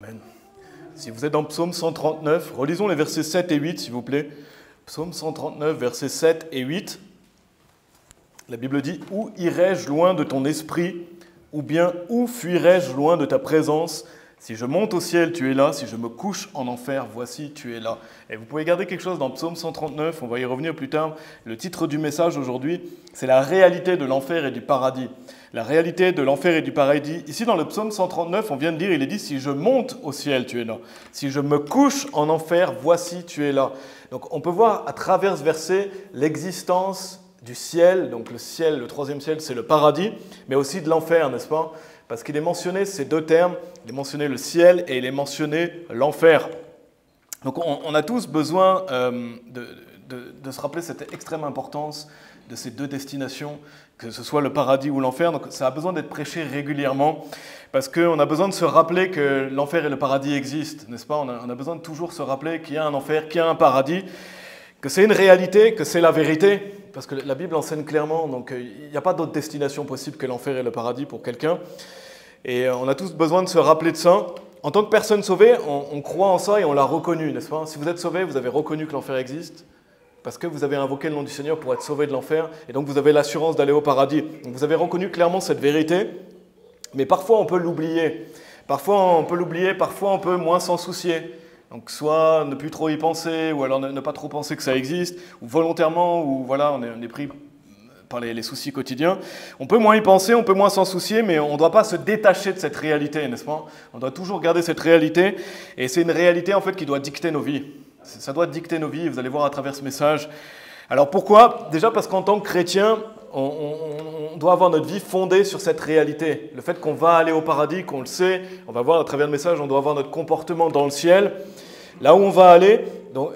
Amen. Si vous êtes dans Psaume 139, relisons les versets 7 et 8, s'il vous plaît. Psaume 139, versets 7 et 8. La Bible dit « Où irai-je loin de ton esprit ? Ou bien où fuirai-je loin de ta présence ? Si je monte au ciel, tu es là. Si je me couche en enfer, voici, tu es là. » Et vous pouvez garder quelque chose dans Psaume 139, on va y revenir plus tard. Le titre du message aujourd'hui, c'est la réalité de l'enfer et du paradis. La réalité de l'enfer et du paradis. Ici, dans le psaume 139, on vient de dire, il est dit « Si je monte au ciel, tu es là. Si je me couche en enfer, voici, tu es là. » Donc, on peut voir à travers ce verset l'existence du ciel. Donc, le ciel, le troisième ciel, c'est le paradis, mais aussi de l'enfer, n'est-ce pas? Parce qu'il est mentionné ces deux termes. Il est mentionné le ciel et il est mentionné l'enfer. Donc, on a tous besoin de se rappeler cette extrême importance de ces deux destinations, que ce soit le paradis ou l'enfer. Donc ça a besoin d'être prêché régulièrement, parce qu'on a besoin de se rappeler que l'enfer et le paradis existent, n'est-ce pas? On a besoin de toujours se rappeler qu'il y a un enfer, qu'il y a un paradis, que c'est une réalité, que c'est la vérité, parce que la Bible enseigne clairement, donc il n'y a pas d'autre destination possible que l'enfer et le paradis pour quelqu'un. Et on a tous besoin de se rappeler de ça. En tant que personne sauvée, on croit en ça et on l'a reconnu, n'est-ce pas? Si vous êtes sauvé, vous avez reconnu que l'enfer existe, parce que vous avez invoqué le nom du Seigneur pour être sauvé de l'enfer, et donc vous avez l'assurance d'aller au paradis. Donc vous avez reconnu clairement cette vérité, mais parfois on peut l'oublier. Parfois on peut moins s'en soucier. Donc soit ne plus trop y penser, ou alors ne pas trop penser que ça existe, ou volontairement, ou voilà, on est pris par les soucis quotidiens. On peut moins y penser, on peut moins s'en soucier, mais on ne doit pas se détacher de cette réalité, n'est-ce pas? On doit toujours garder cette réalité, et c'est une réalité en fait qui doit dicter nos vies. Ça doit dicter nos vies, vous allez voir à travers ce message. Alors pourquoi? Déjà parce qu'en tant que chrétien, on doit avoir notre vie fondée sur cette réalité. Le fait qu'on va aller au paradis, qu'on le sait, on va voir à travers le message, on doit avoir notre comportement dans le ciel, là où on va aller,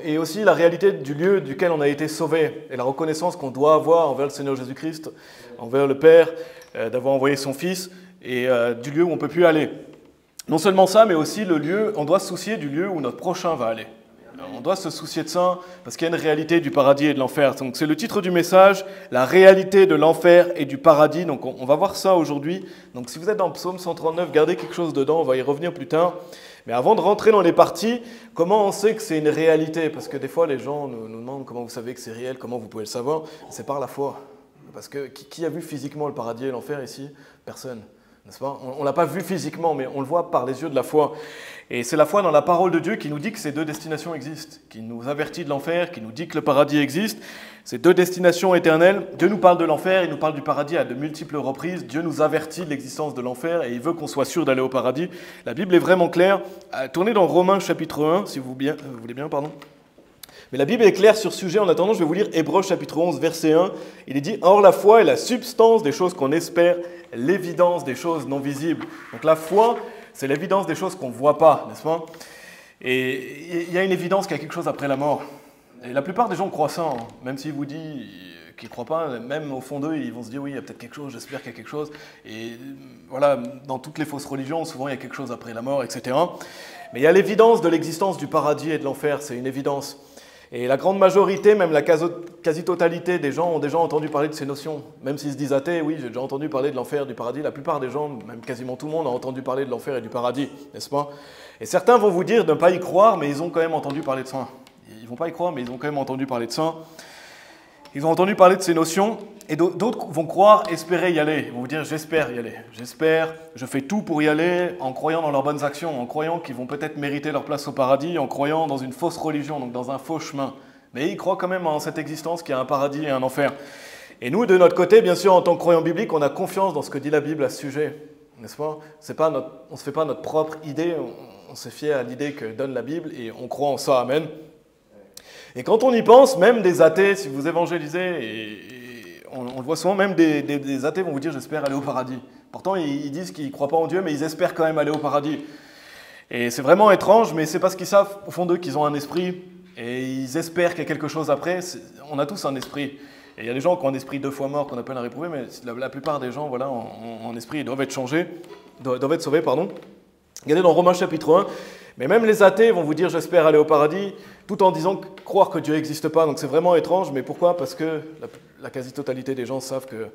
et aussi la réalité du lieu duquel on a été sauvé, et la reconnaissance qu'on doit avoir envers le Seigneur Jésus-Christ, envers le Père, d'avoir envoyé son Fils, et du lieu où on ne peut plus aller. Non seulement ça, mais aussi le lieu, on doit se soucier du lieu où notre prochain va aller. On doit se soucier de ça, parce qu'il y a une réalité du paradis et de l'enfer. Donc c'est le titre du message, la réalité de l'enfer et du paradis. Donc on va voir ça aujourd'hui. Donc si vous êtes dans le psaume 139, gardez quelque chose dedans, on va y revenir plus tard. Mais avant de rentrer dans les parties, comment on sait que c'est une réalité? Parce que des fois les gens nous demandent comment vous savez que c'est réel, comment vous pouvez le savoir. C'est par la foi. Parce que qui a vu physiquement le paradis et l'enfer ici? Personne. N'est-ce pas? On ne l'a pas vu physiquement, mais on le voit par les yeux de la foi. Et c'est la foi dans la parole de Dieu qui nous dit que ces deux destinations existent, qui nous avertit de l'enfer, qui nous dit que le paradis existe. Ces deux destinations éternelles, Dieu nous parle de l'enfer, il nous parle du paradis à de multiples reprises. Dieu nous avertit de l'existence de l'enfer et il veut qu'on soit sûr d'aller au paradis. La Bible est vraiment claire. Tournez dans Romains chapitre 1, si vous voulez bien, pardon. Mais la Bible est claire sur ce sujet. En attendant, je vais vous lire Hébreux chapitre 11, verset 1. Il est dit « Or la foi est la substance des choses qu'on espère, l'évidence des choses non visibles. » Donc la foi, c'est l'évidence des choses qu'on ne voit pas, n'est-ce pas? Et il y a une évidence qu'il y a quelque chose après la mort. Et la plupart des gens croient ça, hein. Même s'ils vous disent qu'ils ne croient pas, même au fond d'eux, ils vont se dire « Oui, il y a peut-être quelque chose, j'espère qu'il y a quelque chose. » Et voilà, dans toutes les fausses religions, souvent il y a quelque chose après la mort, etc. Mais il y a l'évidence de l'existence du paradis et de l'enfer, c'est une évidence. Et la grande majorité, même la quasi-totalité des gens ont déjà entendu parler de ces notions. Même s'ils se disent athées, oui, j'ai déjà entendu parler de l'enfer, du paradis. La plupart des gens, même quasiment tout le monde, a entendu parler de l'enfer et du paradis, n'est-ce pas? Et certains vont vous dire de ne pas y croire, mais ils ont quand même entendu parler de ça. Ils ne vont pas y croire, mais ils ont quand même entendu parler de ça. Ils ont entendu parler de ces notions, et d'autres vont croire, espérer y aller. Ils vont vous dire, j'espère y aller. J'espère, je fais tout pour y aller, en croyant dans leurs bonnes actions, en croyant qu'ils vont peut-être mériter leur place au paradis, en croyant dans une fausse religion, donc dans un faux chemin. Mais ils croient quand même en cette existence qu'il y a un paradis et un enfer. Et nous, de notre côté, bien sûr, en tant que croyants bibliques, on a confiance dans ce que dit la Bible à ce sujet, n'est-ce pas? On ne se fait pas notre propre idée, on se fie à l'idée que donne la Bible, et on croit en ça, amen. Et quand on y pense, même des athées, si vous évangélisez, et on le voit souvent, même des athées vont vous dire « j'espère aller au paradis ». Pourtant, ils disent qu'ils ne croient pas en Dieu, mais ils espèrent quand même aller au paradis. Et c'est vraiment étrange, mais c'est parce qu'ils savent au fond d'eux qu'ils ont un esprit, et ils espèrent qu'il y a quelque chose après. On a tous un esprit. Et il y a des gens qui ont un esprit 2 fois mort, qu'on appelle un réprouvé, mais la plupart des gens, voilà, en esprit, ils doivent être changés, doivent être sauvés, pardon. Regardez dans Romains chapitre 1, mais même les athées vont vous dire « j'espère aller au paradis », tout en disant croire que Dieu n'existe pas. Donc c'est vraiment étrange, mais pourquoi? Parce que la quasi-totalité des gens savent que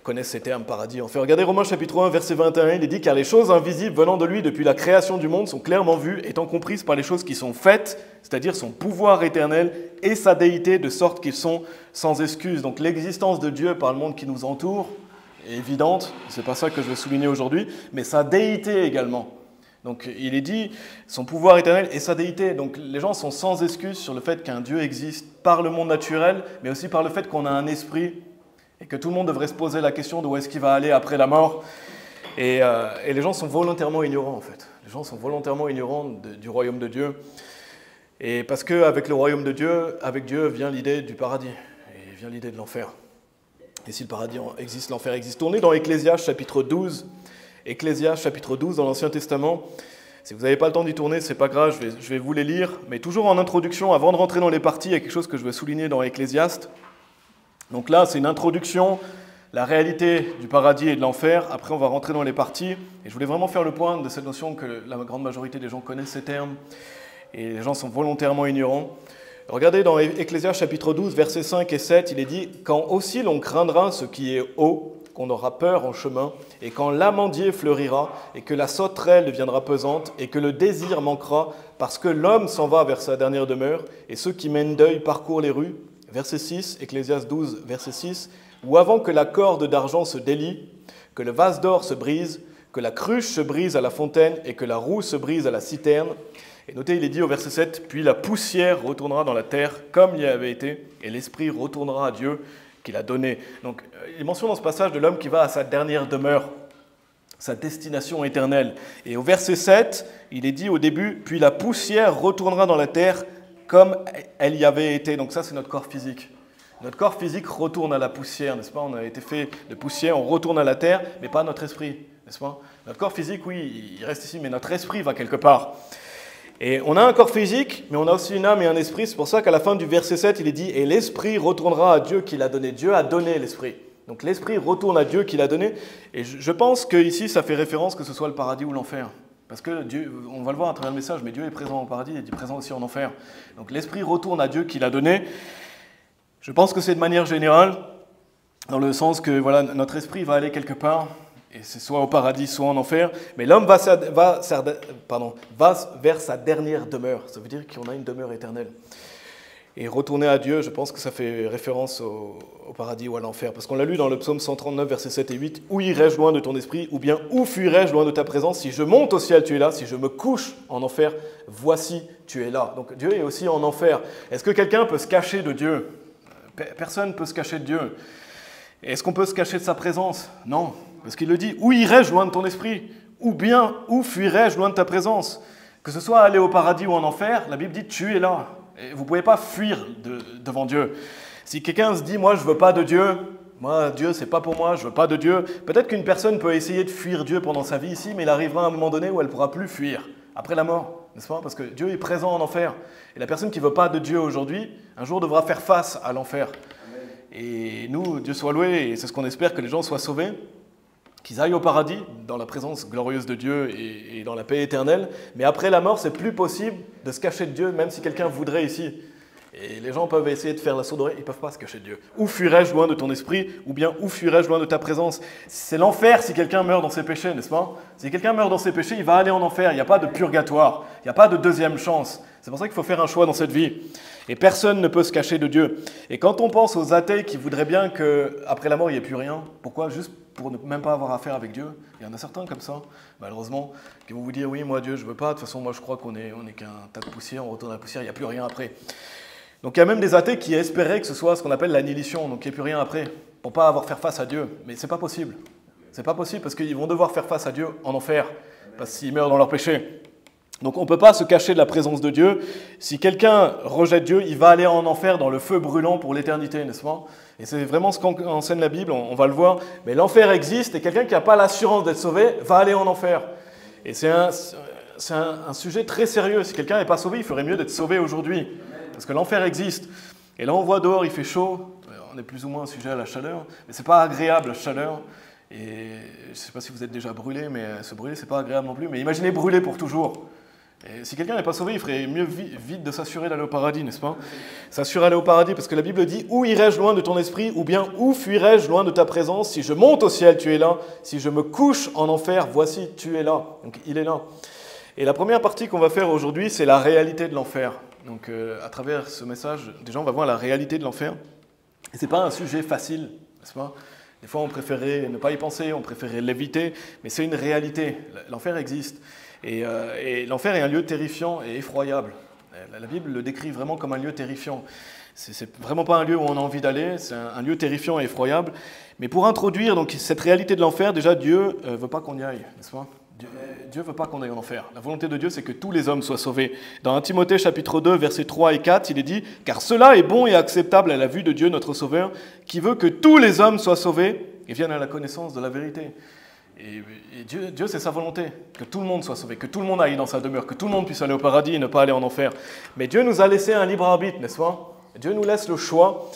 connaissent ces termes, paradis, enfer. Regardez Romains chapitre 1, verset 21, il est dit « Car les choses invisibles venant de lui depuis la création du monde sont clairement vues, étant comprises par les choses qui sont faites, c'est-à-dire son pouvoir éternel et sa déité, de sorte qu'ils sont sans excuse. » Donc l'existence de Dieu par le monde qui nous entoure est évidente, ce n'est pas ça que je vais souligner aujourd'hui, mais sa déité également. Donc il est dit son pouvoir éternel et sa déité. Donc les gens sont sans excuse sur le fait qu'un Dieu existe par le monde naturel, mais aussi par le fait qu'on a un esprit et que tout le monde devrait se poser la question de où est-ce qu'il va aller après la mort. Et les gens sont volontairement ignorants en fait. Les gens sont volontairement ignorants du royaume de Dieu. Et parce qu'avec le royaume de Dieu, avec Dieu vient l'idée du paradis et vient l'idée de l'enfer. Et si le paradis existe, l'enfer existe. Tournez dans Ecclésiaste chapitre 12. Ecclésiaste chapitre 12 dans l'Ancien Testament. Si vous n'avez pas le temps d'y tourner, c'est pas grave, je vais vous les lire. Mais toujours en introduction, avant de rentrer dans les parties, il y a quelque chose que je veux souligner dans Ecclésiaste. Donc là, c'est une introduction, la réalité du paradis et de l'enfer. Après, on va rentrer dans les parties. Et je voulais vraiment faire le point de cette notion que la grande majorité des gens connaissent ces termes. Et les gens sont volontairement ignorants. Regardez dans Ecclésiaste chapitre 12, versets 5 et 7, il est dit « Quand aussi l'on craindra ce qui est haut, qu'on aura peur en chemin, et quand l'amandier fleurira, et que la sauterelle deviendra pesante, et que le désir manquera, parce que l'homme s'en va vers sa dernière demeure, et ceux qui mènent deuil parcourent les rues. » Verset 6, Ecclésiaste 12, verset 6, « Ou avant que la corde d'argent se délie, que le vase d'or se brise, que la cruche se brise à la fontaine, et que la roue se brise à la citerne. » Et notez, il est dit au verset 7, « Puis la poussière retournera dans la terre, comme il y avait été, et l'esprit retournera à Dieu, qu'il a donné. » Donc, il mentionne dans ce passage de l'homme qui va à sa dernière demeure, sa destination éternelle. Et au verset 7, il est dit au début, « Puis la poussière retournera dans la terre comme elle y avait été. » Donc ça, c'est notre corps physique. Notre corps physique retourne à la poussière, n'est-ce pas? On a été fait de poussière, on retourne à la terre, mais pas notre esprit, n'est-ce pas? Notre corps physique, oui, il reste ici, mais notre esprit va quelque part. Et on a un corps physique, mais on a aussi une âme et un esprit. C'est pour ça qu'à la fin du verset 7, il est dit « Et l'esprit retournera à Dieu qui l'a donné. » Dieu a donné l'esprit. Donc l'esprit retourne à Dieu qui l'a donné. Et je pense qu'ici, ça fait référence que ce soit le paradis ou l'enfer. Parce que Dieu, on va le voir à travers le message, mais Dieu est présent au paradis et il est présent aussi en enfer. Donc l'esprit retourne à Dieu qui l'a donné. Je pense que c'est de manière générale, dans le sens que voilà, notre esprit va aller quelque part, et c'est soit au paradis, soit en enfer, mais l'homme va vers sa dernière demeure. Ça veut dire qu'on a une demeure éternelle. Et retourner à Dieu, je pense que ça fait référence au paradis ou à l'enfer. Parce qu'on l'a lu dans le psaume 139, versets 7 et 8. « Où irai-je loin de ton esprit? Ou bien où fuirai-je loin de ta présence? Si je monte au ciel, tu es là. Si je me couche en enfer, voici, tu es là. » Donc Dieu est aussi en enfer. Est-ce que quelqu'un peut se cacher de Dieu? Personne ne peut se cacher de Dieu. Est-ce qu'on peut se cacher de sa présence? Non. Parce qu'il le dit, « Où irai-je loin de ton esprit? Ou bien où fuirai-je loin de ta présence? » Que ce soit aller au paradis ou en enfer, la Bible dit, « Tu es là. » Et vous ne pouvez pas fuir devant Dieu. Si quelqu'un se dit, moi je ne veux pas de Dieu, moi Dieu c'est pas pour moi, je ne veux pas de Dieu, peut-être qu'une personne peut essayer de fuir Dieu pendant sa vie ici, mais il arrivera à un moment donné où elle ne pourra plus fuir, après la mort, n'est-ce pas? Parce que Dieu est présent en enfer. Et la personne qui ne veut pas de Dieu aujourd'hui, un jour devra faire face à l'enfer. Et nous, Dieu soit loué, et c'est ce qu'on espère, que les gens soient sauvés, qu'ils aillent au paradis, dans la présence glorieuse de Dieu et dans la paix éternelle. Mais après la mort, c'est plus possible de se cacher de Dieu, même si quelqu'un voudrait ici. Et les gens peuvent essayer de faire la sourde oreille, ils ne peuvent pas se cacher de Dieu. Où fuirai-je loin de ton esprit? Ou bien où fuirai-je loin de ta présence? C'est l'enfer si quelqu'un meurt dans ses péchés, n'est-ce pas? Si quelqu'un meurt dans ses péchés, il va aller en enfer. Il n'y a pas de purgatoire, il n'y a pas de deuxième chance. C'est pour ça qu'il faut faire un choix dans cette vie. Et personne ne peut se cacher de Dieu. Et quand on pense aux athées qui voudraient bien qu'après la mort, il n'y ait plus rien, pourquoi? Juste pour ne même pas avoir affaire avec Dieu. Il y en a certains comme ça, malheureusement, qui vont vous dire, oui, moi Dieu, je ne veux pas, de toute façon, moi je crois qu'on est qu'un tas de poussière, on retourne à la poussière, il n'y a plus rien après. Donc il y a même des athées qui espéraient que ce soit ce qu'on appelle l'annihilation, donc qu'il n'y ait plus rien après, pour ne pas avoir à faire face à Dieu. Mais ce n'est pas possible. Ce n'est pas possible parce qu'ils vont devoir faire face à Dieu en enfer, parce qu'ils meurent dans leur péché. Donc on ne peut pas se cacher de la présence de Dieu. Si quelqu'un rejette Dieu, il va aller en enfer dans le feu brûlant pour l'éternité, n'est-ce pas? Et c'est vraiment ce qu'enseigne la Bible, on va le voir. Mais l'enfer existe et quelqu'un qui n'a pas l'assurance d'être sauvé va aller en enfer. Et c'est un sujet très sérieux. Si quelqu'un n'est pas sauvé, il ferait mieux d'être sauvé aujourd'hui. Parce que l'enfer existe. Et là on voit dehors, il fait chaud. On est plus ou moins sujet à la chaleur. Mais ce n'est pas agréable la chaleur. Et je ne sais pas si vous êtes déjà brûlé, mais se brûler, ce n'est pas agréable non plus. Mais imaginez brûler pour toujours. Et si quelqu'un n'est pas sauvé, il ferait mieux vite de s'assurer d'aller au paradis, n'est-ce pas? S'assurer d'aller au paradis, parce que la Bible dit « Où irai-je loin de ton esprit ?» ou bien « Où fuirai-je loin de ta présence? Si je monte au ciel, tu es là. Si je me couche en enfer, voici, tu es là. » Donc il est là. Et la première partie qu'on va faire aujourd'hui, c'est la réalité de l'enfer. Donc à travers ce message, déjà on va voir la réalité de l'enfer. Et ce n'est pas un sujet facile, n'est-ce pas? Des fois on préférait ne pas y penser, on préférait l'éviter, mais c'est une réalité. L'enfer existe. Et l'enfer est un lieu terrifiant et effroyable. La Bible le décrit vraiment comme un lieu terrifiant. C'est vraiment pas un lieu où on a envie d'aller, c'est un lieu terrifiant et effroyable. Mais pour introduire donc, cette réalité de l'enfer, déjà Dieu ne veut pas qu'on y aille, n'est-ce pas? Dieu ne veut pas qu'on aille en enfer. La volonté de Dieu, c'est que tous les hommes soient sauvés. Dans 1 Timothée chapitre 2, versets 3 et 4, il est dit « Car cela est bon et acceptable à la vue de Dieu notre Sauveur, qui veut que tous les hommes soient sauvés et viennent à la connaissance de la vérité. » Et Dieu, c'est sa volonté, que tout le monde soit sauvé, que tout le monde aille dans sa demeure, que tout le monde puisse aller au paradis et ne pas aller en enfer. Mais Dieu nous a laissé un libre arbitre, n'est-ce pas? Dieu nous laisse le choix.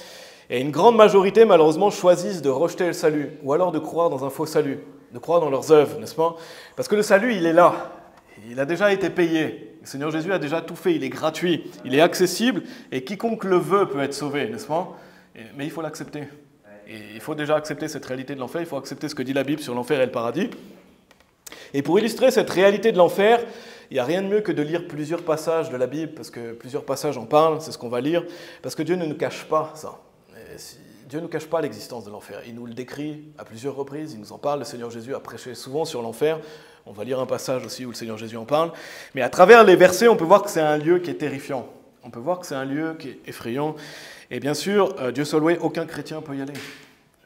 Et une grande majorité, malheureusement, choisissent de rejeter le salut, ou alors de croire dans un faux salut, de croire dans leurs œuvres, n'est-ce pas? Parce que le salut, il est là. Il a déjà été payé. Le Seigneur Jésus a déjà tout fait. Il est gratuit, il est accessible, et quiconque le veut peut être sauvé, n'est-ce pas? Mais il faut l'accepter. Et il faut déjà accepter cette réalité de l'enfer, il faut accepter ce que dit la Bible sur l'enfer et le paradis. Et pour illustrer cette réalité de l'enfer, il n'y a rien de mieux que de lire plusieurs passages de la Bible, parce que plusieurs passages en parlent, c'est ce qu'on va lire, parce que Dieu ne nous cache pas ça. Dieu ne nous cache pas l'existence de l'enfer. Il nous le décrit à plusieurs reprises, il nous en parle, le Seigneur Jésus a prêché souvent sur l'enfer. On va lire un passage aussi où le Seigneur Jésus en parle. Mais à travers les versets, on peut voir que c'est un lieu qui est terrifiant. On peut voir que c'est un lieu qui est effrayant. Et bien sûr, Dieu soit loué, aucun chrétien peut y aller.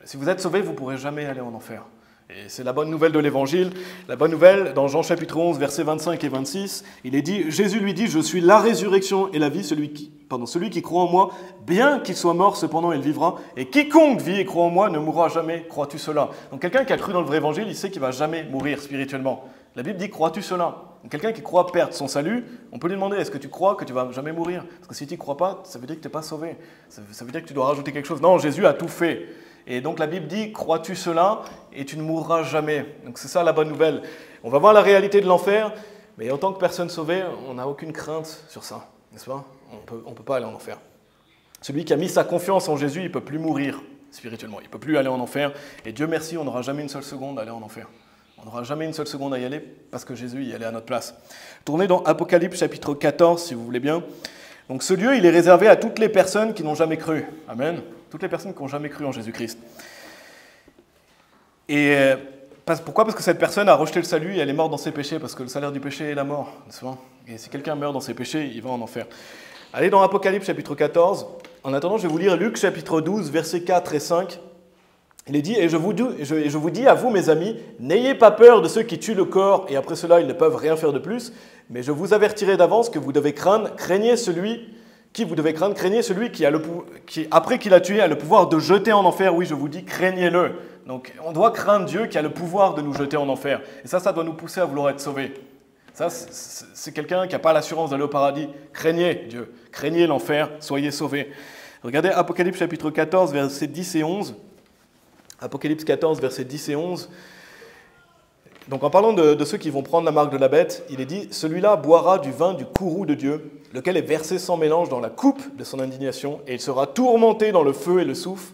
Si vous êtes sauvé, vous ne pourrez jamais aller en enfer. Et c'est la bonne nouvelle de l'Évangile. La bonne nouvelle, dans Jean chapitre 11, versets 25 et 26, il est dit, Jésus lui dit, « Je suis la résurrection et la vie, celui qui croit en moi, bien qu'il soit mort, cependant il vivra. Et quiconque vit et croit en moi ne mourra jamais. Crois-tu cela ?» Donc quelqu'un qui a cru dans le vrai Évangile, il sait qu'il ne va jamais mourir spirituellement. La Bible dit, crois-tu cela? Donc quelqu'un qui croit perdre son salut, on peut lui demander, est-ce que tu crois que tu ne vas jamais mourir? Parce que si tu n'y crois pas, ça veut dire que tu n'es pas sauvé. Ça veut dire que tu dois rajouter quelque chose. Non, Jésus a tout fait. Et donc la Bible dit, crois-tu cela? Et tu ne mourras jamais. Donc c'est ça la bonne nouvelle. On va voir la réalité de l'enfer, mais en tant que personne sauvée, on n'a aucune crainte sur ça, n'est-ce pas? On ne peut pas aller en enfer. Celui qui a mis sa confiance en Jésus, il ne peut plus mourir spirituellement. Il ne peut plus aller en enfer. Et Dieu merci, on n'aura jamais une seule seconde à aller en enfer. On n'aura jamais une seule seconde à y aller parce que Jésus y allait à notre place. Tournez dans Apocalypse chapitre 14, si vous voulez bien. Donc ce lieu, il est réservé à toutes les personnes qui n'ont jamais cru. Amen. Toutes les personnes qui n'ont jamais cru en Jésus-Christ. Et pourquoi? Parce que cette personne a rejeté le salut et elle est morte dans ses péchés, parce que le salaire du péché est la mort. Et si quelqu'un meurt dans ses péchés, il va en enfer. Allez dans Apocalypse chapitre 14. En attendant, je vais vous lire Luc chapitre 12, versets 4 et 5. Il est dit, et je vous dis à vous, mes amis, n'ayez pas peur de ceux qui tuent le corps, et après cela, ils ne peuvent rien faire de plus, mais je vous avertirai d'avance que vous devez craindre, craignez celui qui, après qu'il a tué, a le pouvoir de jeter en enfer. Oui, je vous dis, craignez-le. Donc, on doit craindre Dieu qui a le pouvoir de nous jeter en enfer. Et ça doit nous pousser à vouloir être sauvés. Ça, c'est quelqu'un qui n'a pas l'assurance d'aller au paradis. Craignez Dieu, craignez l'enfer, soyez sauvés. Regardez Apocalypse chapitre 14, versets 10 et 11. Apocalypse 14, versets 10 et 11. Donc en parlant de ceux qui vont prendre la marque de la bête, il est dit « Celui-là boira du vin du courroux de Dieu, lequel est versé sans mélange dans la coupe de son indignation, et il sera tourmenté dans le feu et le soufre,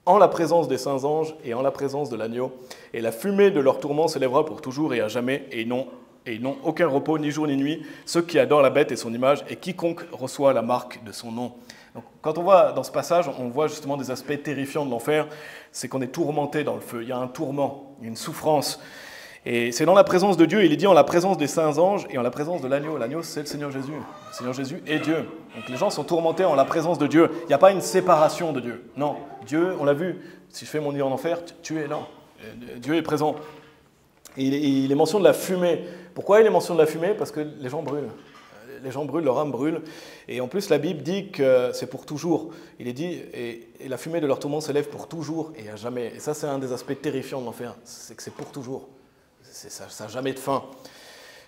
en la présence des saints anges et en la présence de l'agneau. Et la fumée de leur tourment s'élèvera pour toujours et à jamais, et ils n'ont aucun repos, ni jour ni nuit, ceux qui adorent la bête et son image, et quiconque reçoit la marque de son nom. » Donc, quand on voit dans ce passage, on voit justement des aspects terrifiants de l'enfer, c'est qu'on est tourmenté dans le feu, il y a un tourment, une souffrance. Et c'est dans la présence de Dieu, il est dit en la présence des saints anges et en la présence de l'agneau. L'agneau, c'est le Seigneur Jésus. Le Seigneur Jésus est Dieu. Donc les gens sont tourmentés en la présence de Dieu. Il n'y a pas une séparation de Dieu. Non, Dieu, on l'a vu, si je fais mon lit en enfer, tu es là. Dieu est présent. Et il est mention de la fumée. Pourquoi il est mention de la fumée? Parce que les gens brûlent. Les gens brûlent, leur âme brûle. Et en plus, la Bible dit que c'est pour toujours. Il est dit, et la fumée de leur tourment s'élève pour toujours et à jamais. Et ça, c'est un des aspects terrifiants de l'enfer. C'est que c'est pour toujours. Ça n'a jamais de fin.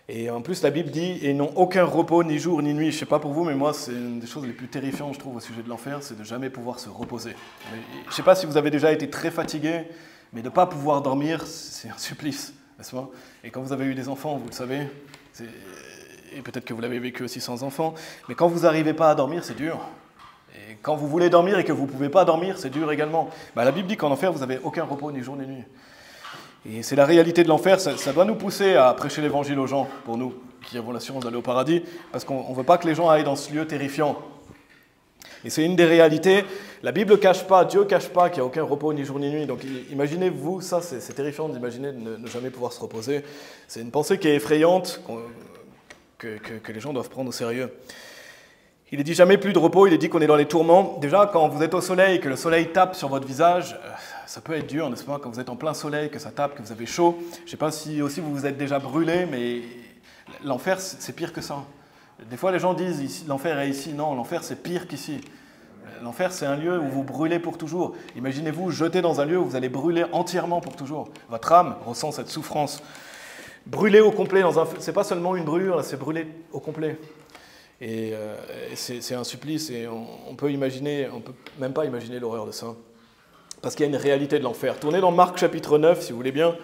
Et en plus, la Bible dit, et ils n'ont aucun repos, ni jour, ni nuit. Je ne sais pas pour vous, mais moi, c'est une des choses les plus terrifiantes, je trouve, au sujet de l'enfer, c'est de jamais pouvoir se reposer. Je ne sais pas si vous avez déjà été très fatigué, mais de ne pas pouvoir dormir, c'est un supplice, n'est-ce pas? Et quand vous avez eu des enfants, vous le savez, et peut-être que vous l'avez vécu aussi sans enfants, mais quand vous n'arrivez pas à dormir, c'est dur. Et quand vous voulez dormir et que vous ne pouvez pas dormir, c'est dur également. La Bible dit qu'en enfer, vous n'avez aucun repos, ni jour ni nuit. Et c'est la réalité de l'enfer, ça doit nous pousser à prêcher l'évangile aux gens, pour nous, qui avons l'assurance d'aller au paradis, parce qu'on ne veut pas que les gens aillent dans ce lieu terrifiant. Et c'est une des réalités. La Bible ne cache pas, Dieu ne cache pas qu'il n'y a aucun repos ni jour ni nuit. Donc imaginez-vous, ça c'est terrifiant d'imaginer de ne jamais pouvoir se reposer. C'est une pensée qui est effrayante, que les gens doivent prendre au sérieux. Il est dit jamais plus de repos, il est dit qu'on est dans les tourments. Déjà, quand vous êtes au soleil et que le soleil tape sur votre visage, ça peut être dur, n'est-ce pas? Quand vous êtes en plein soleil, que ça tape, que vous avez chaud. Je ne sais pas si aussi vous vous êtes déjà brûlé, mais l'enfer, c'est pire que ça. Des fois, les gens disent l'enfer est ici. Non, l'enfer, c'est pire qu'ici. L'enfer, c'est un lieu où vous brûlez pour toujours. Imaginez-vous jeter dans un lieu où vous allez brûler entièrement pour toujours. Votre âme ressent cette souffrance. Brûler au complet dans un feu, c'est pas seulement une brûlure, c'est brûler au complet. Et c'est un supplice, et on peut même pas imaginer l'horreur de ça. Parce qu'il y a une réalité de l'enfer. Tournez dans Marc chapitre 9, si vous voulez bien.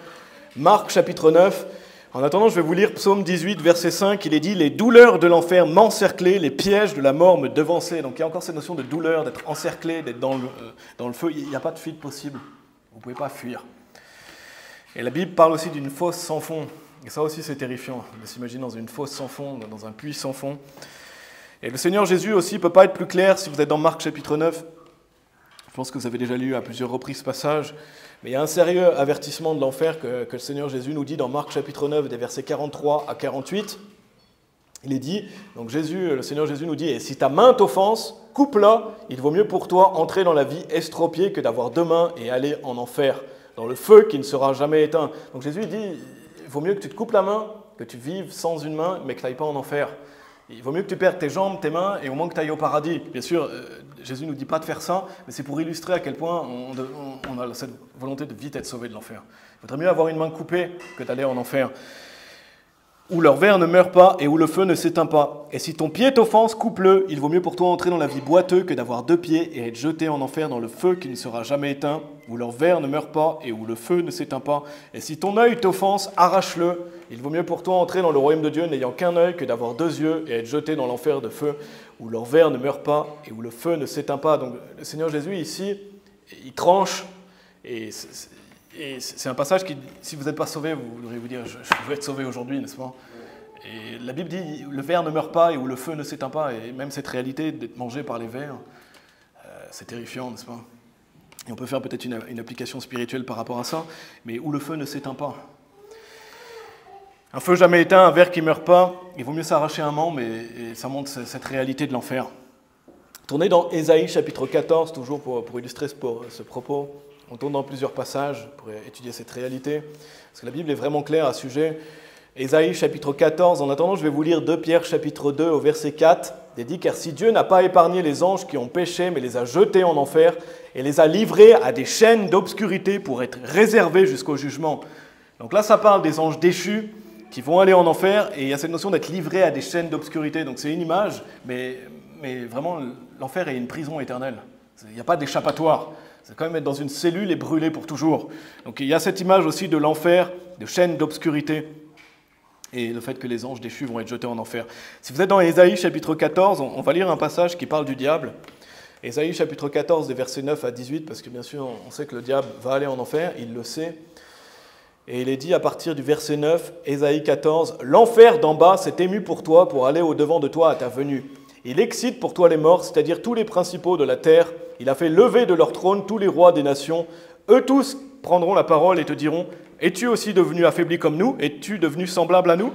Marc chapitre 9. En attendant, je vais vous lire Psaume 18, verset 5. Il est dit « Les douleurs de l'enfer m'encerclaient, les pièges de la mort me devançaient. » Donc il y a encore cette notion de douleur, d'être encerclé, d'être dans le feu. Il n'y a pas de fuite possible. Vous ne pouvez pas fuir. Et la Bible parle aussi d'une fosse sans fond. Et ça aussi, c'est terrifiant, de s'imaginer dans une fosse sans fond, dans un puits sans fond. Et le Seigneur Jésus aussi ne peut pas être plus clair si vous êtes dans Marc chapitre 9. Je pense que vous avez déjà lu à plusieurs reprises ce passage. Mais il y a un sérieux avertissement de l'enfer que le Seigneur Jésus nous dit dans Marc chapitre 9, des versets 43 à 48. Il est dit, donc le Seigneur Jésus nous dit « Et si ta main t'offense, coupe-la, il vaut mieux pour toi entrer dans la vie estropiée que d'avoir deux mains et aller en enfer, dans le feu qui ne sera jamais éteint. » Donc Jésus dit « Il vaut mieux que tu te coupes la main, que tu vives sans une main, mais que tu n'ailles pas en enfer. Il vaut mieux que tu perdes tes jambes, tes mains, et au moins que tu ailles au paradis. » Bien sûr, Jésus ne nous dit pas de faire ça, mais c'est pour illustrer à quel point on a cette volonté de vite être sauvé de l'enfer. Il vaudrait mieux avoir une main coupée que d'aller en enfer. Où leur ver ne meurt pas et où le feu ne s'éteint pas. Et si ton pied t'offense, coupe-le. Il vaut mieux pour toi entrer dans la vie boiteux que d'avoir deux pieds et être jeté en enfer dans le feu qui ne sera jamais éteint, où leur ver ne meurt pas et où le feu ne s'éteint pas. Et si ton œil t'offense, arrache-le. Il vaut mieux pour toi entrer dans le royaume de Dieu n'ayant qu'un œil que d'avoir deux yeux et être jeté dans l'enfer de feu, où leur ver ne meurt pas et où le feu ne s'éteint pas. Donc le Seigneur Jésus ici, il tranche, et c'est un passage qui, si vous n'êtes pas sauvé, vous devriez vous dire, je veux être sauvé aujourd'hui, n'est-ce pas? Et la Bible dit, le ver ne meurt pas et où le feu ne s'éteint pas, et même cette réalité d'être mangé par les vers, c'est terrifiant, n'est-ce pas? Et on peut faire peut-être une application spirituelle par rapport à ça, mais où le feu ne s'éteint pas. Un feu jamais éteint, un ver qui ne meurt pas, il vaut mieux s'arracher un membre, et ça montre cette réalité de l'enfer. Tournez dans Ésaïe chapitre 14, toujours pour illustrer ce propos. On tourne dans plusieurs passages pour étudier cette réalité, parce que la Bible est vraiment claire à ce sujet. Ésaïe chapitre 14, en attendant, je vais vous lire 2 Pierre chapitre 2 au verset 4. Il est dit « Car si Dieu n'a pas épargné les anges qui ont péché, mais les a jetés en enfer, et les a livrés à des chaînes d'obscurité pour être réservés jusqu'au jugement. » Donc là, ça parle des anges déchus qui vont aller en enfer, et il y a cette notion d'être livrés à des chaînes d'obscurité. Donc c'est une image, mais vraiment, l'enfer est une prison éternelle. Il n'y a pas d'échappatoire. C'est quand même être dans une cellule et brûler pour toujours. Donc il y a cette image aussi de l'enfer, de chaînes d'obscurité, et le fait que les anges déchus vont être jetés en enfer. Si vous êtes dans Ésaïe chapitre 14, on va lire un passage qui parle du diable. Ésaïe chapitre 14, des versets 9 à 18, parce que bien sûr, on sait que le diable va aller en enfer, il le sait. Et il est dit à partir du verset 9, Ésaïe 14, « L'enfer d'en bas s'est ému pour toi, pour aller au-devant de toi à ta venue. Il excite pour toi les morts, c'est-à-dire tous les principaux de la terre. Il a fait lever de leur trône tous les rois des nations. Eux tous prendront la parole et te diront, « Es-tu aussi devenu affaibli comme nous? Es-tu devenu semblable à nous?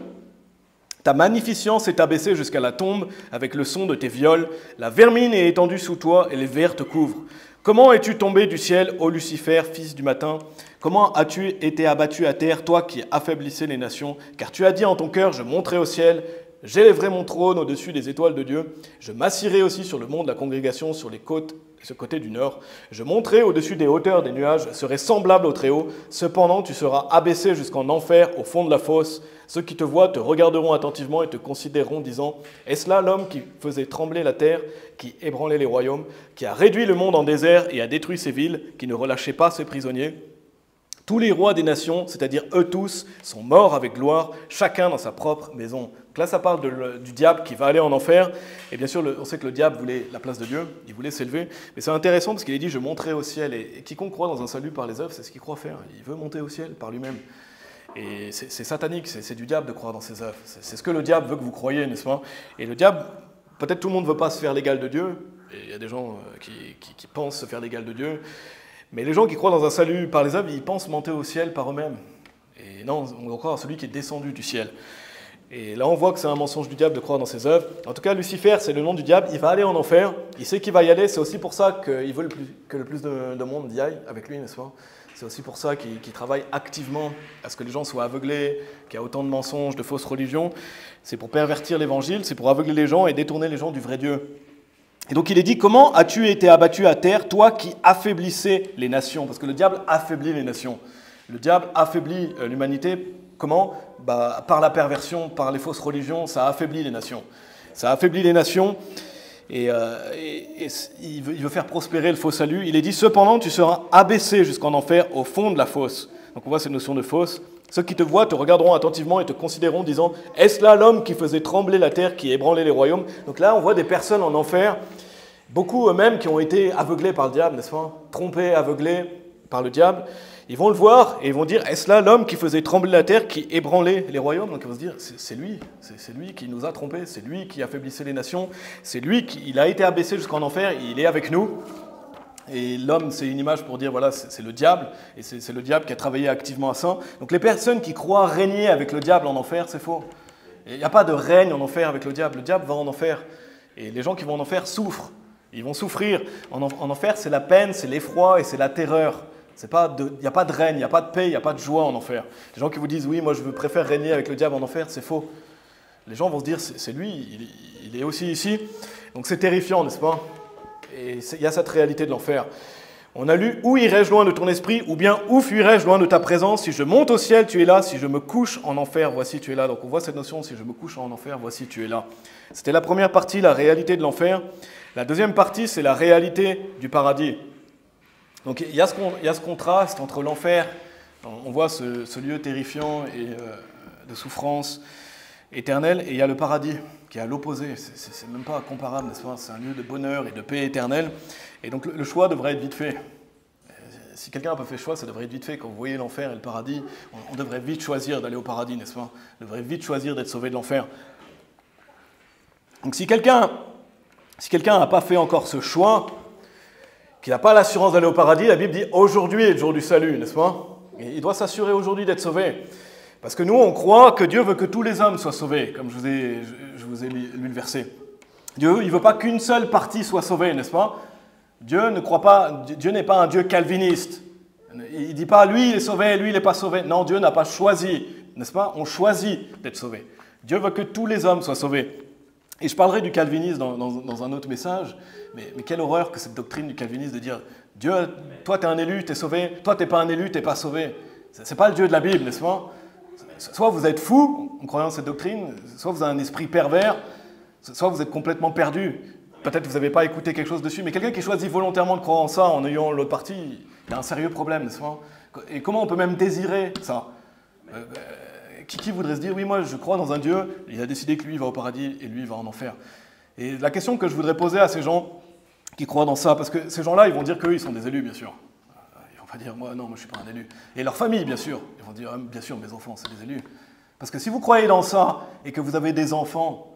Ta magnificence est abaissée jusqu'à la tombe avec le son de tes viols. La vermine est étendue sous toi et les vers te couvrent. Comment es-tu tombé du ciel, ô Lucifer, fils du matin? Comment as-tu été abattu à terre, toi qui affaiblissais les nations? Car tu as dit en ton cœur, je monterai au ciel, j'élèverai mon trône au-dessus des étoiles de Dieu. Je m'assirai aussi sur le mont de la congrégation, sur les côtes, ce côté du nord. Je monterai au-dessus des hauteurs des nuages, je serai semblable au Très-Haut. Cependant, tu seras abaissé jusqu'en enfer, au fond de la fosse. Ceux qui te voient te regarderont attentivement et te considéreront, disant, « Est-ce là l'homme qui faisait trembler la terre, qui ébranlait les royaumes, qui a réduit le monde en désert et a détruit ses villes, qui ne relâchait pas ses prisonniers ?» Tous les rois des nations, c'est-à-dire eux tous, sont morts avec gloire, chacun dans sa propre maison. Donc là, ça parle du diable qui va aller en enfer. Et bien sûr, on sait que le diable voulait la place de Dieu, il voulait s'élever. Mais c'est intéressant parce qu'il est dit, je monterai au ciel. Et quiconque croit dans un salut par les œuvres, c'est ce qu'il croit faire. Il veut monter au ciel par lui-même. Et c'est satanique, c'est du diable de croire dans ses œuvres. C'est ce que le diable veut que vous croyiez, n'est-ce pas? Et le diable, peut-être tout le monde ne veut pas se faire l'égal de Dieu. Et il y a des gens qui pensent se faire l'égal de Dieu. Mais les gens qui croient dans un salut par les œuvres, ils pensent monter au ciel par eux-mêmes. Et non, on doit croire en celui qui est descendu du ciel. Et là, on voit que c'est un mensonge du diable de croire dans ses œuvres. En tout cas, Lucifer, c'est le nom du diable. Il va aller en enfer. Il sait qu'il va y aller. C'est aussi pour ça qu'il veut que le plus de monde y aille avec lui, n'est-ce pas? C'est aussi pour ça qu'il travaille activement à ce que les gens soient aveuglés, qu'il y a autant de mensonges, de fausses religions. C'est pour pervertir l'évangile, c'est pour aveugler les gens et détourner les gens du vrai Dieu. Et donc il est dit, comment as-tu été abattu à terre, toi qui affaiblissais les nations? Parce que le diable affaiblit les nations. Le diable affaiblit l'humanité. Comment? Par la perversion, par les fausses religions, ça affaiblit les nations. Ça affaiblit les nations et il veut faire prospérer le faux salut. Il est dit, cependant tu seras abaissé jusqu'en enfer au fond de la fosse. Donc on voit cette notion de fosse. Ceux qui te voient te regarderont attentivement et te considéreront, disant, est-ce là l'homme qui faisait trembler la terre, qui ébranlait les royaumes? Donc là, on voit des personnes en enfer, beaucoup eux-mêmes qui ont été aveuglés par le diable, n'est-ce pas? Trompés, aveuglés par le diable. Ils vont le voir et ils vont dire, est-ce là l'homme qui faisait trembler la terre, qui ébranlait les royaumes? Donc ils vont se dire, c'est lui qui nous a trompés, c'est lui qui affaiblissait les nations, c'est lui il a été abaissé jusqu'en enfer, il est avec nous. Et l'homme, c'est une image pour dire, voilà, c'est le diable, et c'est le diable qui a travaillé activement à ça. Donc les personnes qui croient régner avec le diable en enfer, c'est faux. Il n'y a pas de règne en enfer avec le diable va en enfer. Et les gens qui vont en enfer souffrent, ils vont souffrir. En enfer, c'est la peine, c'est l'effroi et c'est la terreur. Il n'y a pas de règne, il n'y a pas de paix, il n'y a pas de joie en enfer. Les gens qui vous disent, oui, moi je préfère régner avec le diable en enfer, c'est faux. Les gens vont se dire, c'est lui, il est aussi ici. Donc c'est terrifiant, n'est-ce pas? Et il y a cette réalité de l'enfer. On a lu, où irai-je loin de ton esprit, ou bien où fuirai-je loin de ta présence? Si je monte au ciel, tu es là. Si je me couche en enfer, voici, tu es là. Donc on voit cette notion, si je me couche en enfer, voici, tu es là. C'était la première partie, la réalité de l'enfer. La deuxième partie, c'est la réalité du paradis. Donc il y a ce contraste entre l'enfer, on voit ce lieu terrifiant et de souffrance éternelle, et il y a le paradis qui est à l'opposé. C'est même pas comparable, n'est-ce pas? C'est un lieu de bonheur et de paix éternelle. Et donc le choix devrait être vite fait. Si quelqu'un n'a pas fait le choix, ça devrait être vite fait. Quand vous voyez l'enfer et le paradis, on devrait vite choisir d'aller au paradis, n'est-ce pas? On devrait vite choisir d'être sauvé de l'enfer. Donc si quelqu'un n'a pas fait encore ce choix, qu'il n'a pas l'assurance d'aller au paradis, la Bible dit aujourd'hui est le jour du salut, n'est-ce pas? Et il doit s'assurer aujourd'hui d'être sauvé. Parce que nous, on croit que Dieu veut que tous les hommes soient sauvés, comme je vous ai lu le verset. Dieu, il ne veut pas qu'une seule partie soit sauvée, n'est-ce pas? Dieu n'est pas un Dieu calviniste. Il ne dit pas, lui, il est sauvé, lui, il n'est pas sauvé. Non, Dieu n'a pas choisi, n'est-ce pas? On choisit d'être sauvé. Dieu veut que tous les hommes soient sauvés. Et je parlerai du calvinisme dans un autre message, mais quelle horreur que cette doctrine du calvinisme de dire, Dieu, toi, tu es un élu, tu es sauvé, toi, tu n'es pas un élu, tu n'es pas sauvé. Ce n'est pas le Dieu de la Bible, n'est-ce pas? Soit vous êtes fou en croyant cette doctrine, soit vous avez un esprit pervers, soit vous êtes complètement perdu. Peut-être que vous n'avez pas écouté quelque chose dessus, mais quelqu'un qui choisit volontairement de croire en ça en ayant l'autre partie, il y a un sérieux problème, n'est-ce pas? Et comment on peut même désirer ça? Qui voudrait se dire, oui, moi je crois dans un Dieu, il a décidé que lui va au paradis et lui il va en enfer. Et la question que je voudrais poser à ces gens qui croient dans ça, parce que ces gens-là, ils vont dire qu'eux, ils sont des élus, bien sûr. Ils vont pas dire, moi non, moi je suis pas un élu. Et leur famille, bien sûr. Ils vont dire, bien sûr, mes enfants, c'est des élus. Parce que si vous croyez dans ça et que vous avez des enfants,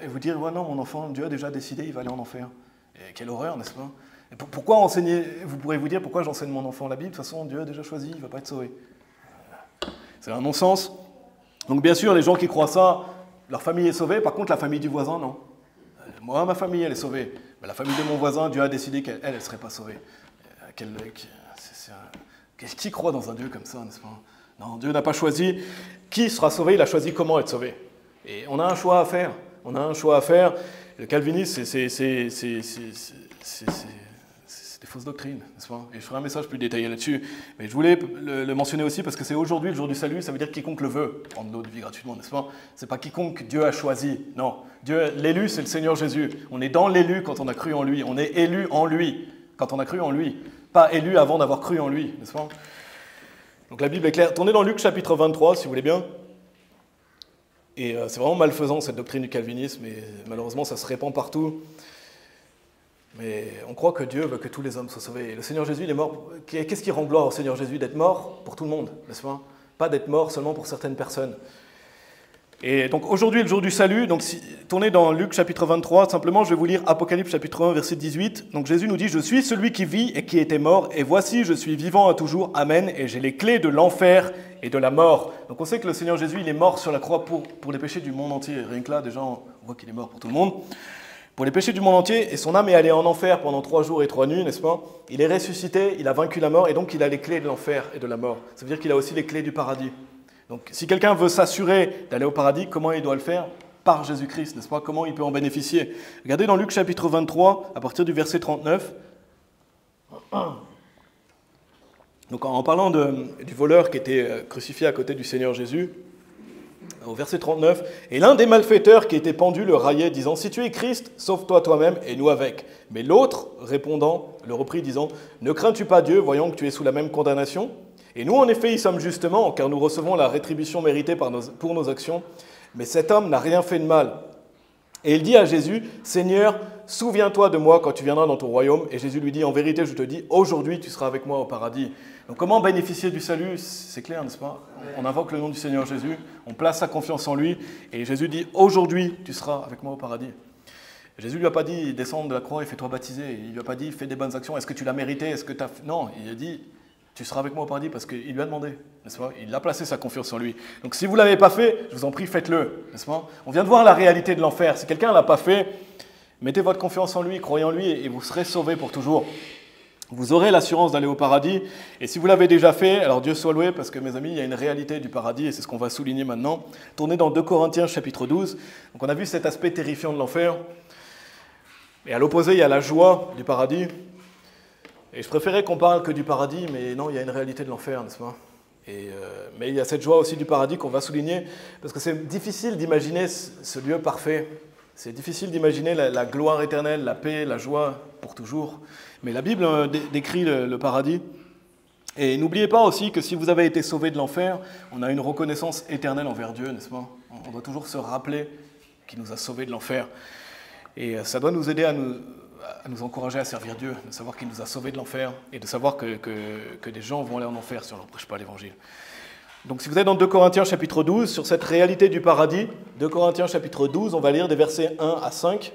et vous dire, ouais, non, mon enfant, Dieu a déjà décidé, il va aller en enfer. Et quelle horreur, n'est-ce pas? Et pourquoi enseigner? Vous pourrez vous dire, pourquoi j'enseigne mon enfant la Bible? De toute façon, Dieu a déjà choisi, il ne va pas être sauvé. C'est un non-sens. Donc bien sûr, les gens qui croient ça, leur famille est sauvée, par contre la famille du voisin, non. Moi, ma famille, elle est sauvée. Mais la famille de mon voisin, Dieu a décidé qu'elle ne serait pas sauvée. Qui croit dans un Dieu comme ça, n'est-ce pas? Non, Dieu n'a pas choisi qui sera sauvé, il a choisi comment être sauvé. Et on a un choix à faire. On a un choix à faire. Le calvinisme, c'est des fausses doctrines, n'est-ce pas? Et je ferai un message plus détaillé là-dessus. Mais je voulais le mentionner aussi parce que c'est aujourd'hui le jour du salut, ça veut dire quiconque le veut prendre l'eau de vie gratuitement, n'est-ce pas? C'est pas quiconque Dieu a choisi, non. Dieu, l'élu, c'est le Seigneur Jésus. On est dans l'élu quand on a cru en lui. On est élu en lui quand on a cru en lui. Pas élu avant d'avoir cru en lui, n'est-ce pas? Donc la Bible est claire. Tournez dans Luc chapitre 23, si vous voulez bien. Et c'est vraiment malfaisant, cette doctrine du calvinisme, et malheureusement, ça se répand partout. Mais on croit que Dieu veut que tous les hommes soient sauvés. Et le Seigneur Jésus, il est mort. Qu'est-ce qui rend gloire au Seigneur Jésus? D'être mort pour tout le monde, n'est-ce pas? Pas d'être mort seulement pour certaines personnes. Et donc aujourd'hui est le jour du salut. Donc tournez dans Luc chapitre 23. Simplement, je vais vous lire Apocalypse chapitre 1, verset 18. Donc Jésus nous dit: « Je suis celui qui vit et qui était mort, et voici, je suis vivant à toujours. Amen. Et j'ai les clés de l'enfer et de la mort. » Donc on sait que le Seigneur Jésus, il est mort sur la croix pour les péchés du monde entier. Rien que là, déjà, on voit qu'il est mort pour tout le monde. Pour les péchés du monde entier, et son âme est allée en enfer pendant 3 jours et 3 nuits, n'est-ce pas? Il est ressuscité, il a vaincu la mort, et donc il a les clés de l'enfer et de la mort. Ça veut dire qu'il a aussi les clés du paradis. Donc si quelqu'un veut s'assurer d'aller au paradis, comment il doit le faire? Par Jésus-Christ, n'est-ce pas? Comment il peut en bénéficier? Regardez dans Luc chapitre 23, à partir du verset 39. Donc en parlant du voleur qui était crucifié à côté du Seigneur Jésus, au verset 39, « Et l'un des malfaiteurs qui était pendu le raillait, disant, « Si tu es Christ, sauve-toi toi-même et nous avec. » Mais l'autre, répondant, le reprit, disant, « Ne crains-tu pas Dieu, voyant que tu es sous la même condamnation? Et nous, en effet, y sommes justement, car nous recevons la rétribution méritée pour nos actions. Mais cet homme n'a rien fait de mal. » Et il dit à Jésus, « Seigneur, souviens-toi de moi quand tu viendras dans ton royaume. » Et Jésus lui dit, « En vérité, je te dis, aujourd'hui, tu seras avec moi au paradis. » Donc comment bénéficier du salut? C'est clair, n'est-ce pas? On invoque le nom du Seigneur Jésus, on place sa confiance en lui, et Jésus dit, « Aujourd'hui, tu seras avec moi au paradis. » Jésus ne lui a pas dit, « Descends de la croix et fais-toi baptiser. » Il ne lui a pas dit, « Fais des bonnes actions. Est-ce que tu l'as mérité? Est-ce que tu as... » Non, il a dit, « Tu seras avec moi au paradis, parce qu'il lui a demandé, n'est-ce pas? Il a placé sa confiance en lui. Donc si vous ne l'avez pas fait, je vous en prie, faites-le, n'est-ce pas? On vient de voir la réalité de l'enfer. Si quelqu'un ne l'a pas fait, mettez votre confiance en lui, croyez en lui, et vous serez sauvés pour toujours. Vous aurez l'assurance d'aller au paradis. Et si vous l'avez déjà fait, alors Dieu soit loué, parce que mes amis, il y a une réalité du paradis, et c'est ce qu'on va souligner maintenant. Tournez dans 2 Corinthiens chapitre 12. Donc on a vu cet aspect terrifiant de l'enfer. Et à l'opposé, il y a la joie du paradis. Et je préférais qu'on parle que du paradis, mais non, il y a une réalité de l'enfer, n'est-ce pas? Mais il y a cette joie aussi du paradis qu'on va souligner, parce que c'est difficile d'imaginer ce lieu parfait. C'est difficile d'imaginer la gloire éternelle, la paix, la joie pour toujours. Mais la Bible décrit le paradis. Et n'oubliez pas aussi que si vous avez été sauvé de l'enfer, on a une reconnaissance éternelle envers Dieu, n'est-ce pas? On doit toujours se rappeler qu'il nous a sauvés de l'enfer. Et ça doit nous aider à nous encourager à servir Dieu, de savoir qu'il nous a sauvés de l'enfer et de savoir que des gens vont aller en enfer si on ne leur prêche pas l'évangile. Donc si vous êtes dans 2 Corinthiens chapitre 12, sur cette réalité du paradis, 2 Corinthiens chapitre 12, on va lire des versets 1 à 5.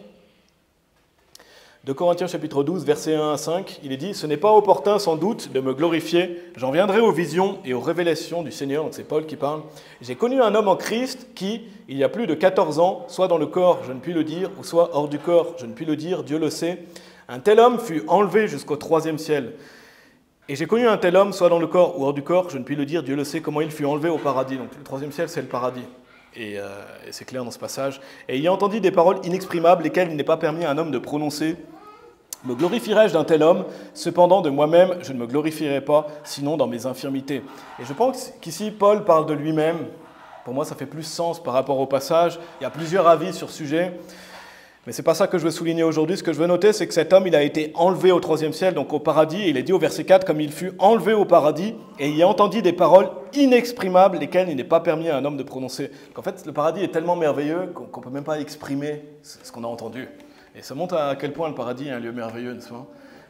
2 Corinthiens chapitre 12, versets 1 à 5, il est dit « Ce n'est pas opportun sans doute de me glorifier, j'en viendrai aux visions et aux révélations du Seigneur. » Donc c'est Paul qui parle. « J'ai connu un homme en Christ qui, il y a plus de 14 ans, soit dans le corps, je ne puis le dire, ou soit hors du corps, je ne puis le dire, Dieu le sait. Un tel homme fut enlevé jusqu'au 3e ciel. Et j'ai connu un tel homme, soit dans le corps ou hors du corps, je ne puis le dire, Dieu le sait, comment il fut enlevé au paradis. » Donc le 3e ciel, c'est le paradis. Et c'est clair dans ce passage. « Et il a entendu des paroles inexprimables, lesquelles il n'est pas permis à un homme de prononcer. Me glorifierai-je d'un tel homme? Cependant, de moi-même, je ne me glorifierai pas, sinon dans mes infirmités. » Et je pense qu'ici, Paul parle de lui-même. Pour moi, ça fait plus sens par rapport au passage. Il y a plusieurs avis sur ce sujet. Mais ce n'est pas ça que je veux souligner aujourd'hui. Ce que je veux noter, c'est que cet homme, il a été enlevé au 3e ciel, donc au paradis. Et il est dit au verset 4, comme il fut enlevé au paradis, et il a entendu des paroles inexprimables, lesquelles il n'est pas permis à un homme de prononcer. Donc en fait, le paradis est tellement merveilleux qu'on ne peut même pas exprimer ce qu'on a entendu. Et ça montre à quel point le paradis est un lieu merveilleux, n'est-ce pas?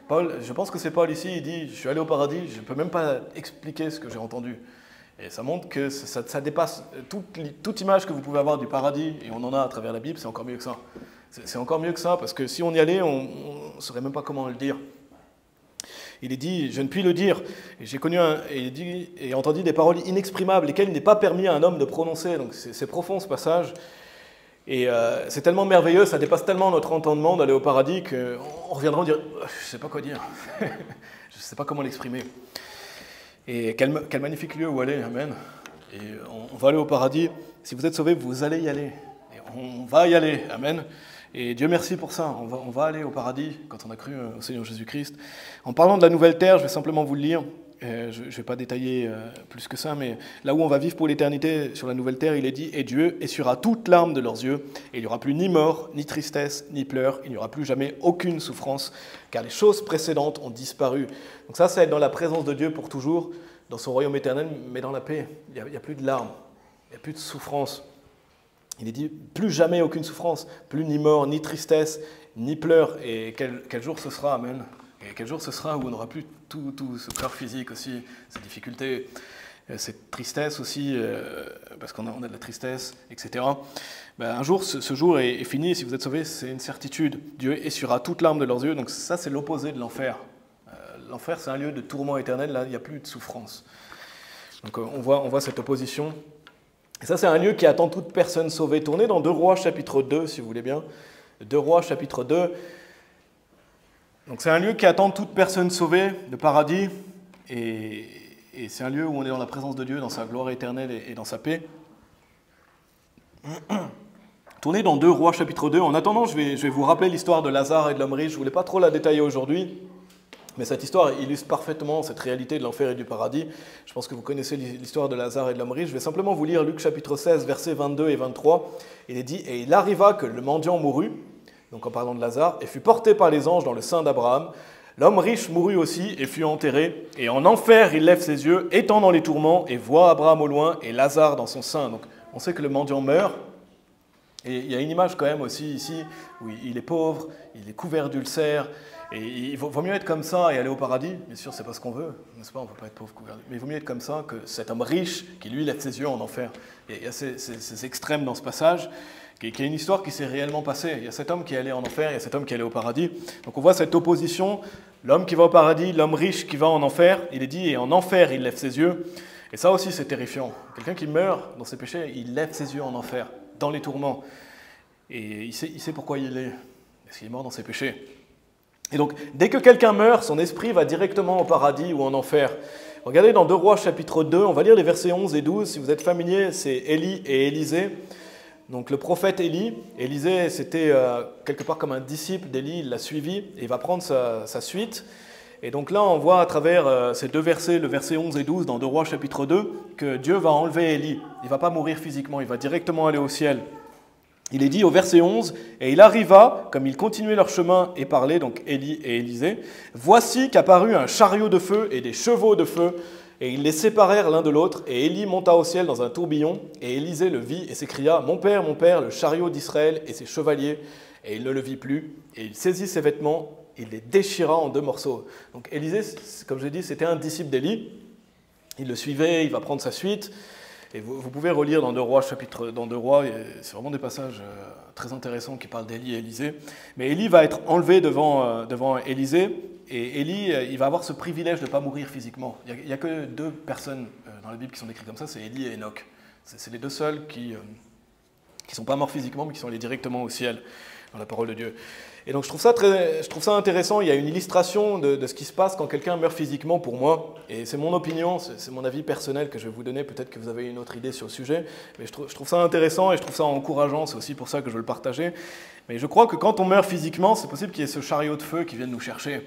Paul, je pense que c'est Paul ici, il dit, je suis allé au paradis, je ne peux même pas expliquer ce que j'ai entendu. Et ça montre que ça dépasse toute image que vous pouvez avoir du paradis, et on en a à travers la Bible, c'est encore mieux que ça. C'est encore mieux que ça, parce que si on y allait, on ne saurait même pas comment le dire. Il est dit, je ne puis le dire, et j'ai connu et entendu des paroles inexprimables, lesquelles il n'est pas permis à un homme de prononcer. Donc c'est profond ce passage. Et c'est tellement merveilleux, ça dépasse tellement notre entendement d'aller au paradis qu'on reviendra en dire « je ne sais pas quoi dire, je ne sais pas comment l'exprimer ». Et quel magnifique lieu où aller, amen. Et on va aller au paradis. Si vous êtes sauvés, vous allez y aller. Et on va y aller, amen. Et Dieu merci pour ça, on va aller au paradis quand on a cru au Seigneur Jésus-Christ. En parlant de la nouvelle terre, je vais simplement vous le lire. Je ne vais pas détailler plus que ça, mais là où on va vivre pour l'éternité, sur la nouvelle terre, il est dit « Et Dieu essuiera toute larme de leurs yeux, et il n'y aura plus ni mort, ni tristesse, ni pleurs, il n'y aura plus jamais aucune souffrance, car les choses précédentes ont disparu. » Donc ça, c'est être dans la présence de Dieu pour toujours. dans son royaume éternel, mais dans la paix. Il n'y a plus de larmes, il n'y a plus de souffrance. Il est dit, plus jamais aucune souffrance, plus ni mort, ni tristesse, ni pleurs. Et quel jour ce sera, amen. Et quel jour ce sera où on n'aura plus tout ce corps physique aussi, ces difficultés, cette tristesse aussi, parce qu'on a de la tristesse, etc. Ben, un jour, ce jour est fini, et si vous êtes sauvés, c'est une certitude. Dieu essuiera toute larme de leurs yeux, donc ça c'est l'opposé de l'enfer. L'enfer c'est un lieu de tourment éternel, là il n'y a plus de souffrance. Donc on voit cette opposition. Et ça c'est un lieu qui attend toute personne sauvée. Tournez dans 2 Rois chapitre 2, si vous voulez bien. 2 Rois chapitre 2. Donc c'est un lieu qui attend toute personne sauvée, le paradis, et c'est un lieu où on est dans la présence de Dieu, dans sa gloire éternelle et dans sa paix. Tournez dans 2 Rois chapitre 2. En attendant, je vais vous rappeler l'histoire de Lazare et de l'homme riche. Je ne voulais pas trop la détailler aujourd'hui, mais cette histoire illustre parfaitement cette réalité de l'enfer et du paradis. Je pense que vous connaissez l'histoire de Lazare et de l'homme riche. Je vais simplement vous lire Luc chapitre 16, versets 22 et 23. Il est dit « Et il arriva que le mendiant mourut, donc en parlant de Lazare, et fut porté par les anges dans le sein d'Abraham. L'homme riche mourut aussi et fut enterré. Et en enfer, il lève ses yeux, étant dans les tourments, et voit Abraham au loin et Lazare dans son sein. » Donc on sait que le mendiant meurt. Et il y a une image quand même aussi ici, où il est pauvre, il est couvert d'ulcères, et il vaut mieux être comme ça et aller au paradis. Bien sûr, c'est pas ce qu'on veut, n'est-ce pas? On ne peut pas être pauvre couvert, mais il vaut mieux être comme ça que cet homme riche qui lui lève ses yeux en enfer. Et il y a ces extrêmes dans ce passage, qui est une histoire qui s'est réellement passée. Il y a cet homme qui est allé en enfer, il y a cet homme qui est allé au paradis. Donc on voit cette opposition, l'homme qui va au paradis, l'homme riche qui va en enfer. Il est dit, et en enfer, il lève ses yeux. Et ça aussi, c'est terrifiant. Quelqu'un qui meurt dans ses péchés, il lève ses yeux en enfer, dans les tourments. Et il sait pourquoi il est. Parce qu'il est mort dans ses péchés. Et donc, dès que quelqu'un meurt, son esprit va directement au paradis ou en enfer. Regardez dans 2 Rois chapitre 2, on va lire les versets 11 et 12. Si vous êtes familier, c'est Élie et Élisée. Donc le prophète Élie, Élisée c'était quelque part comme un disciple d'Élie, il l'a suivi et il va prendre sa suite. Et donc là, on voit à travers ces 2 versets, le verset 11 et 12 dans 2 Rois chapitre 2, que Dieu va enlever Élie. Il ne va pas mourir physiquement, il va directement aller au ciel. Il est dit au verset 11, « Et il arriva, comme ils continuaient leur chemin et parlaient, donc Élie et Élisée, voici qu'apparut un chariot de feu et des chevaux de feu, et ils les séparèrent l'un de l'autre, et Élie monta au ciel dans un tourbillon, et Élisée le vit et s'écria, mon père, le chariot d'Israël et ses chevaliers, et il ne le vit plus, et il saisit ses vêtements, il les déchira en 2 morceaux. » Donc Élisée, comme je l'ai dit, c'était un disciple d'Élie, il le suivait, il va prendre sa suite. Et vous pouvez relire dans 2 Rois, c'est vraiment des passages très intéressants qui parlent d'Élie et Élisée. Mais Élie va être enlevé devant Élisée, et Élie, il va avoir ce privilège de ne pas mourir physiquement. Il n'y a que 2 personnes dans la Bible qui sont décrites comme ça, c'est Élie et Enoch. C'est les 2 seuls qui ne sont pas morts physiquement, mais qui sont allés directement au ciel, dans la parole de Dieu. Et donc je trouve ça intéressant, il y a une illustration de ce qui se passe quand quelqu'un meurt physiquement pour moi, et c'est mon opinion, c'est mon avis personnel que je vais vous donner, peut-être que vous avez une autre idée sur le sujet, mais je trouve ça intéressant et je trouve ça encourageant, c'est aussi pour ça que je veux le partager. Mais je crois que quand on meurt physiquement, c'est possible qu'il y ait ce chariot de feu qui vienne nous chercher.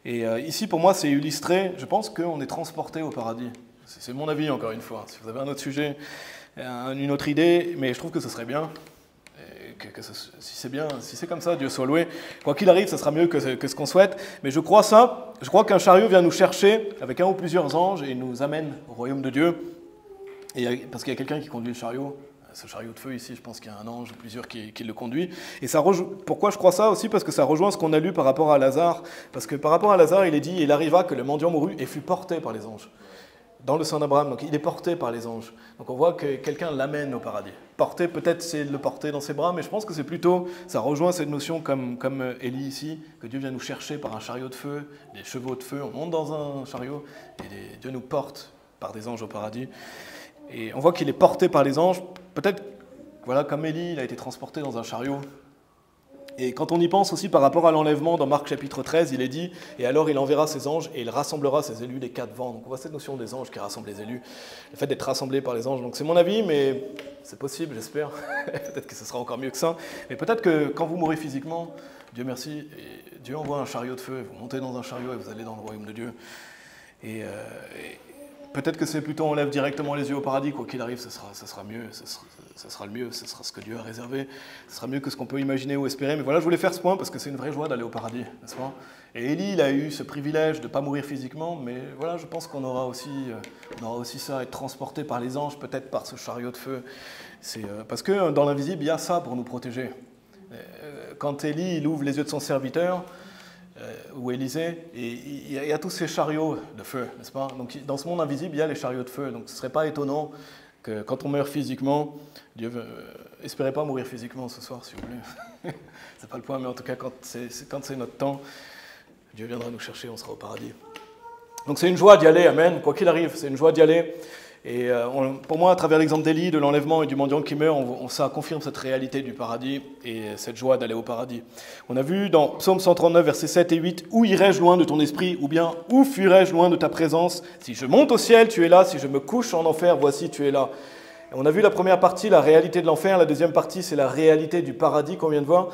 Et ici pour moi c'est illustré, je pense qu'on est transporté au paradis. C'est mon avis encore une fois, si vous avez un autre sujet, une autre idée, mais je trouve que ce serait bien. Si c'est bien, si c'est comme ça, Dieu soit loué. Quoi qu'il arrive, ça sera mieux que ce qu'on souhaite. Mais je crois ça. Je crois qu'un chariot vient nous chercher avec un ou plusieurs anges et nous amène au royaume de Dieu. Parce qu'il y a quelqu'un qui conduit le chariot. Ce chariot de feu ici, je pense qu'il y a un ange ou plusieurs qui le conduit. Et pourquoi je crois ça aussi? Parce que ça rejoint ce qu'on a lu par rapport à Lazare. Parce que par rapport à Lazare, il est dit, il arriva que le mendiant mourut et fut porté par les anges. Dans le sein d'Abraham, donc il est porté par les anges. Donc on voit que quelqu'un l'amène au paradis. Porter, peut-être c'est le porter dans ses bras, mais je pense que c'est plutôt, ça rejoint cette notion comme Élie ici, que Dieu vient nous chercher par un chariot de feu, des chevaux de feu, on monte dans un chariot, et Dieu nous porte par des anges au paradis. Et on voit qu'il est porté par les anges, peut-être, voilà, comme Élie, il a été transporté dans un chariot. Et quand on y pense aussi par rapport à l'enlèvement, dans Marc chapitre 13, il est dit « Et alors il enverra ses anges et il rassemblera ses élus des 4 vents. » Donc on voit cette notion des anges qui rassemblent les élus, le fait d'être rassemblés par les anges. Donc c'est mon avis, mais c'est possible, j'espère. Peut-être que ce sera encore mieux que ça. Mais peut-être que quand vous mourrez physiquement, Dieu merci, et Dieu envoie un chariot de feu, vous montez dans un chariot et vous allez dans le royaume de Dieu. Peut-être que c'est plutôt on lève directement les yeux au paradis, quoi qu'il arrive, ça sera mieux, ça sera le mieux, ce sera ce que Dieu a réservé, ce sera mieux que ce qu'on peut imaginer ou espérer. Mais voilà, je voulais faire ce point parce que c'est une vraie joie d'aller au paradis, n'est-ce pas? Et Élie, il a eu ce privilège de ne pas mourir physiquement, mais voilà, je pense qu'on aura aussi ça, être transporté par les anges, peut-être par ce chariot de feu. Parce que dans l'invisible, il y a ça pour nous protéger. Quand Élie il ouvre les yeux de son serviteur, ou Élisée, et il y a tous ces chariots de feu, n'est-ce pas? Donc dans ce monde invisible, il y a les chariots de feu. Donc ce ne serait pas étonnant que quand on meurt physiquement, Dieu espérez pas mourir physiquement ce soir, s'il vous plaît. C'est pas le point, mais en tout cas, quand c'est notre temps, Dieu viendra nous chercher, on sera au paradis. Donc c'est une joie d'y aller, amen, quoi qu'il arrive, c'est une joie d'y aller. Et pour moi, à travers l'exemple d'Élie, de l'enlèvement et du mendiant qui meurt, ça confirme cette réalité du paradis et cette joie d'aller au paradis. On a vu dans Psaume 139, versets 7 et 8, « Où irai-je loin de ton esprit ?» ou bien « Où fuirai-je loin de ta présence ? Si je monte au ciel, tu es là. Si je me couche en enfer, voici, tu es là. » On a vu la première partie, la réalité de l'enfer. La deuxième partie, c'est la réalité du paradis qu'on vient de voir.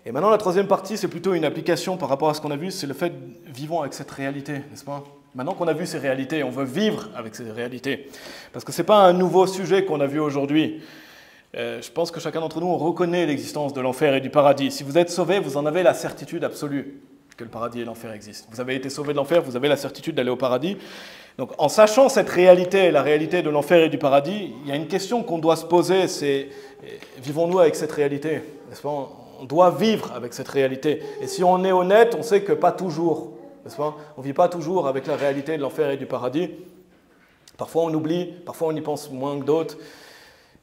Et maintenant, la troisième partie, c'est plutôt une application par rapport à ce qu'on a vu. C'est le fait, vivons avec cette réalité, n'est-ce pas ? Maintenant qu'on a vu ces réalités, on veut vivre avec ces réalités. Parce que ce n'est pas un nouveau sujet qu'on a vu aujourd'hui. Je pense que chacun d'entre nous, on reconnaît l'existence de l'enfer et du paradis. Si vous êtes sauvé, vous en avez la certitude absolue que le paradis et l'enfer existent. Vous avez été sauvé de l'enfer, vous avez la certitude d'aller au paradis. Donc en sachant cette réalité, la réalité de l'enfer et du paradis, il y a une question qu'on doit se poser, c'est vivons-nous avec cette réalité, n'est-ce pas ? On doit vivre avec cette réalité. Et si on est honnête, on sait que pas toujours. N'est-ce pas ? On ne vit pas toujours avec la réalité de l'enfer et du paradis. Parfois on oublie, parfois on y pense moins que d'autres,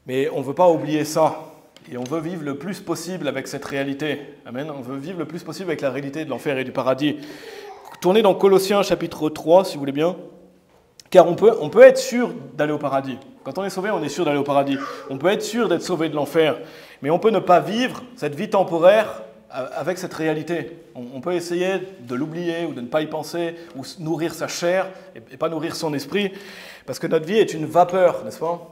mais on ne veut pas oublier ça. Et on veut vivre le plus possible avec cette réalité. Amen. On veut vivre le plus possible avec la réalité de l'enfer et du paradis. Tournez dans Colossiens chapitre 3, si vous voulez bien. Car on peut être sûr d'aller au paradis. Quand on est sauvé, on est sûr d'aller au paradis. On peut être sûr d'être sauvé de l'enfer. Mais on peut ne pas vivre cette vie temporaire avec cette réalité. On peut essayer de l'oublier ou de ne pas y penser, ou nourrir sa chair et pas nourrir son esprit, parce que notre vie est une vapeur, n'est-ce pas ?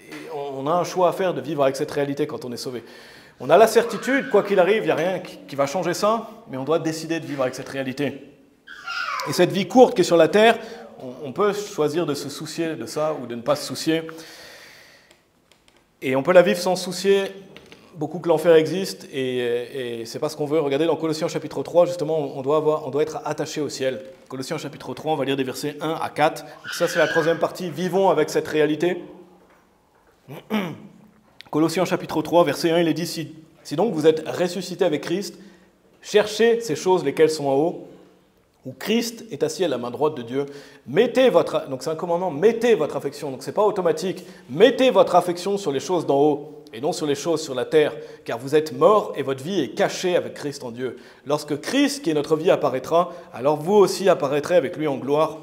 Et on a un choix à faire de vivre avec cette réalité quand on est sauvé. On a la certitude, quoi qu'il arrive, il n'y a rien qui va changer ça, mais on doit décider de vivre avec cette réalité. Et cette vie courte qui est sur la terre, on peut choisir de se soucier de ça ou de ne pas se soucier. Et on peut la vivre sans se soucier beaucoup que l'enfer existe, et c'est pas ce qu'on veut. Regardez dans Colossiens chapitre 3, justement, on doit être attaché au ciel. Colossiens chapitre 3, on va lire des versets 1 à 4. Donc ça, c'est la troisième partie. Vivons avec cette réalité. Colossiens chapitre 3, verset 1, il est dit, si donc vous êtes ressuscités avec Christ, cherchez ces choses lesquelles sont en haut, où Christ est assis à la main droite de Dieu. Donc c'est un commandement, mettez votre affection, donc c'est pas automatique, mettez votre affection sur les choses d'en haut, et non sur les choses sur la terre, car vous êtes morts et votre vie est cachée avec Christ en Dieu. Lorsque Christ, qui est notre vie, apparaîtra, alors vous aussi apparaîtrez avec lui en gloire.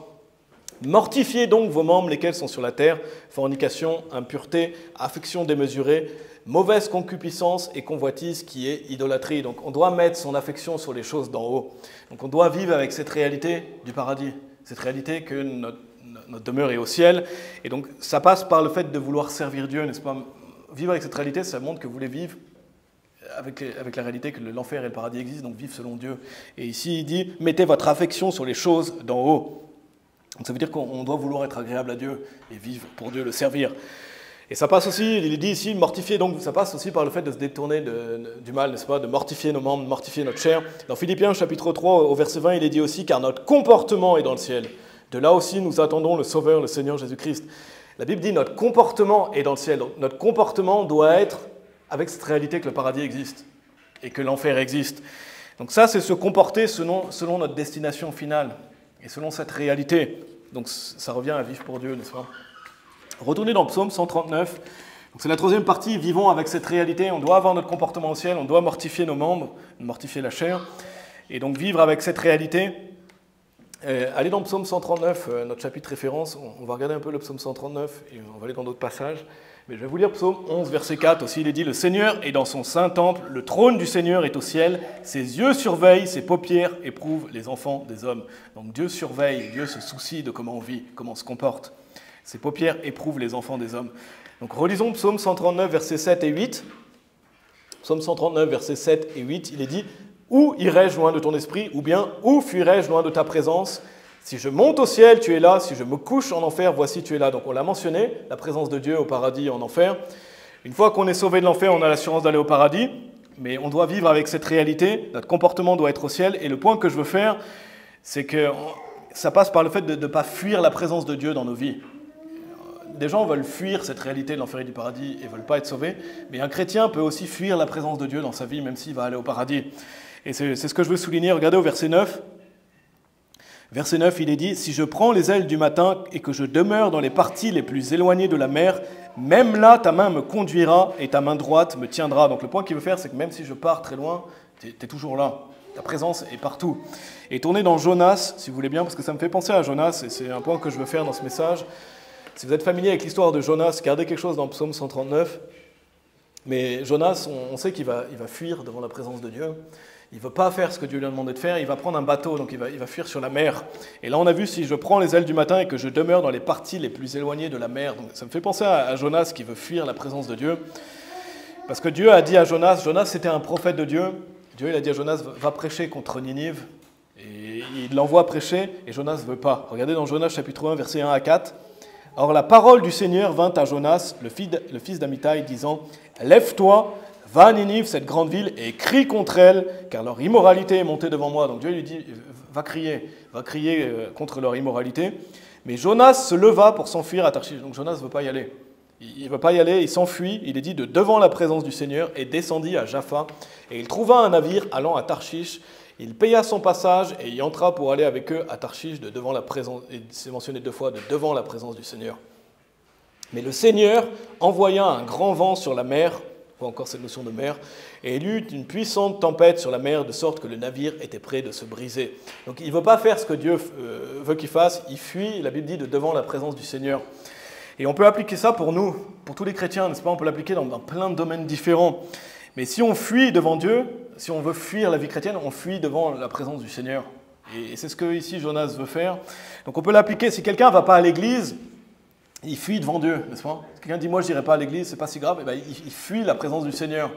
Mortifiez donc vos membres, lesquels sont sur la terre, fornication, impureté, affection démesurée, mauvaise concupiscence et convoitise qui est idolâtrie. Donc on doit mettre son affection sur les choses d'en haut. Donc on doit vivre avec cette réalité du paradis, cette réalité que notre demeure est au ciel. Et donc ça passe par le fait de vouloir servir Dieu, n'est-ce pas ? Vivre avec cette réalité, ça montre que vous voulez vivre avec la réalité que l'enfer et le paradis existent, donc vivre selon Dieu. Et ici, il dit, mettez votre affection sur les choses d'en haut. Donc ça veut dire qu'on doit vouloir être agréable à Dieu et vivre pour Dieu, le servir. Et ça passe aussi, il est dit ici, mortifier, donc ça passe aussi par le fait de se détourner du mal, n'est-ce pas, de mortifier nos membres, de mortifier notre chair. Dans Philippiens chapitre 3, au verset 20, il est dit aussi, car notre comportement est dans le ciel. De là aussi, nous attendons le Sauveur, le Seigneur Jésus-Christ. La Bible dit notre comportement est dans le ciel. Donc, notre comportement doit être avec cette réalité que le paradis existe et que l'enfer existe. Donc ça, c'est se comporter selon notre destination finale et selon cette réalité. Donc ça revient à vivre pour Dieu, n'est-ce pas ? Retournez dans Psaume 139. Donc, c'est la troisième partie. Vivons avec cette réalité. On doit avoir notre comportement au ciel. On doit mortifier nos membres, mortifier la chair. Et donc vivre avec cette réalité. Allez dans Psaume 139, notre chapitre référence, on va regarder un peu le Psaume 139 et on va aller dans d'autres passages. Mais je vais vous lire Psaume 11, verset 4 aussi, il est dit « Le Seigneur est dans son saint temple, le trône du Seigneur est au ciel, ses yeux surveillent, ses paupières éprouvent les enfants des hommes. » Donc Dieu surveille, Dieu se soucie de comment on vit, comment on se comporte. Ses paupières éprouvent les enfants des hommes. Donc relisons Psaume 139, versets 7 et 8. Psaume 139, versets 7 et 8, il est dit « Où irai-je loin de ton esprit » ou bien « Où fuirai-je loin de ta présence ? Si je monte au ciel, tu es là. Si je me couche en enfer, voici, tu es là. Donc on l'a mentionné, la présence de Dieu au paradis et en enfer. Une fois qu'on est sauvé de l'enfer, on a l'assurance d'aller au paradis. Mais on doit vivre avec cette réalité. Notre comportement doit être au ciel. Et le point que je veux faire, c'est que ça passe par le fait de ne pas fuir la présence de Dieu dans nos vies. Des gens veulent fuir cette réalité de l'enfer et du paradis et ne veulent pas être sauvés. Mais un chrétien peut aussi fuir la présence de Dieu dans sa vie, même s'il va aller au paradis. Et c'est ce que je veux souligner. Regardez au verset 9. Verset 9, il est dit « Si je prends les ailes du matin et que je demeure dans les parties les plus éloignées de la mer, même là, ta main me conduira et ta main droite me tiendra. » Donc le point qu'il veut faire, c'est que même si je pars très loin, tu es toujours là. Ta présence est partout. Et tournez dans Jonas, si vous voulez bien, parce que ça me fait penser à Jonas, et c'est un point que je veux faire dans ce message. Si vous êtes familier avec l'histoire de Jonas, gardez quelque chose dans Psaume 139. Mais Jonas, on sait qu'il va fuir devant la présence de Dieu. Il ne veut pas faire ce que Dieu lui a demandé de faire, il va prendre un bateau, donc il va fuir sur la mer. Et là, on a vu, si je prends les ailes du matin et que je demeure dans les parties les plus éloignées de la mer, donc ça me fait penser à Jonas qui veut fuir la présence de Dieu. Parce que Dieu a dit à Jonas, Jonas c'était un prophète de Dieu, Dieu il a dit à Jonas, va prêcher contre Ninive, et il l'envoie prêcher, et Jonas ne veut pas. Regardez dans Jonas chapitre 1, versets 1 à 4. « Or la parole du Seigneur vint à Jonas, le fils d'Amittai, disant, « Lève-toi, va à Ninive, cette grande ville, et crie contre elle, car leur immoralité est montée devant moi. » Donc Dieu lui dit, va crier contre leur immoralité. Mais Jonas se leva pour s'enfuir à Tarshish. Donc Jonas ne veut pas y aller. Il ne veut pas y aller, il s'enfuit, il est dit de devant la présence du Seigneur, et descendit à Jaffa. Et il trouva un navire allant à Tarshish. Il paya son passage et y entra pour aller avec eux à Tarshish, de devant la présence, et c'est mentionné 2 fois, de devant la présence du Seigneur. Mais le Seigneur envoya un grand vent sur la mer, pas encore cette notion de mer, et il eut une puissante tempête sur la mer, de sorte que le navire était près de se briser. Donc il ne veut pas faire ce que Dieu veut qu'il fasse, il fuit, la Bible dit, de devant la présence du Seigneur. Et on peut appliquer ça pour nous, pour tous les chrétiens, n'est-ce pas? On peut l'appliquer dans plein de domaines différents. Mais si on fuit devant Dieu, si on veut fuir la vie chrétienne, on fuit devant la présence du Seigneur. Et c'est ce que ici Jonas veut faire. Donc on peut l'appliquer. Si quelqu'un ne va pas à l'église, il fuit devant Dieu, n'est-ce pas? Si quelqu'un dit « moi je n'irai pas à l'église, c'est pas si grave », eh bien, il fuit la présence du Seigneur.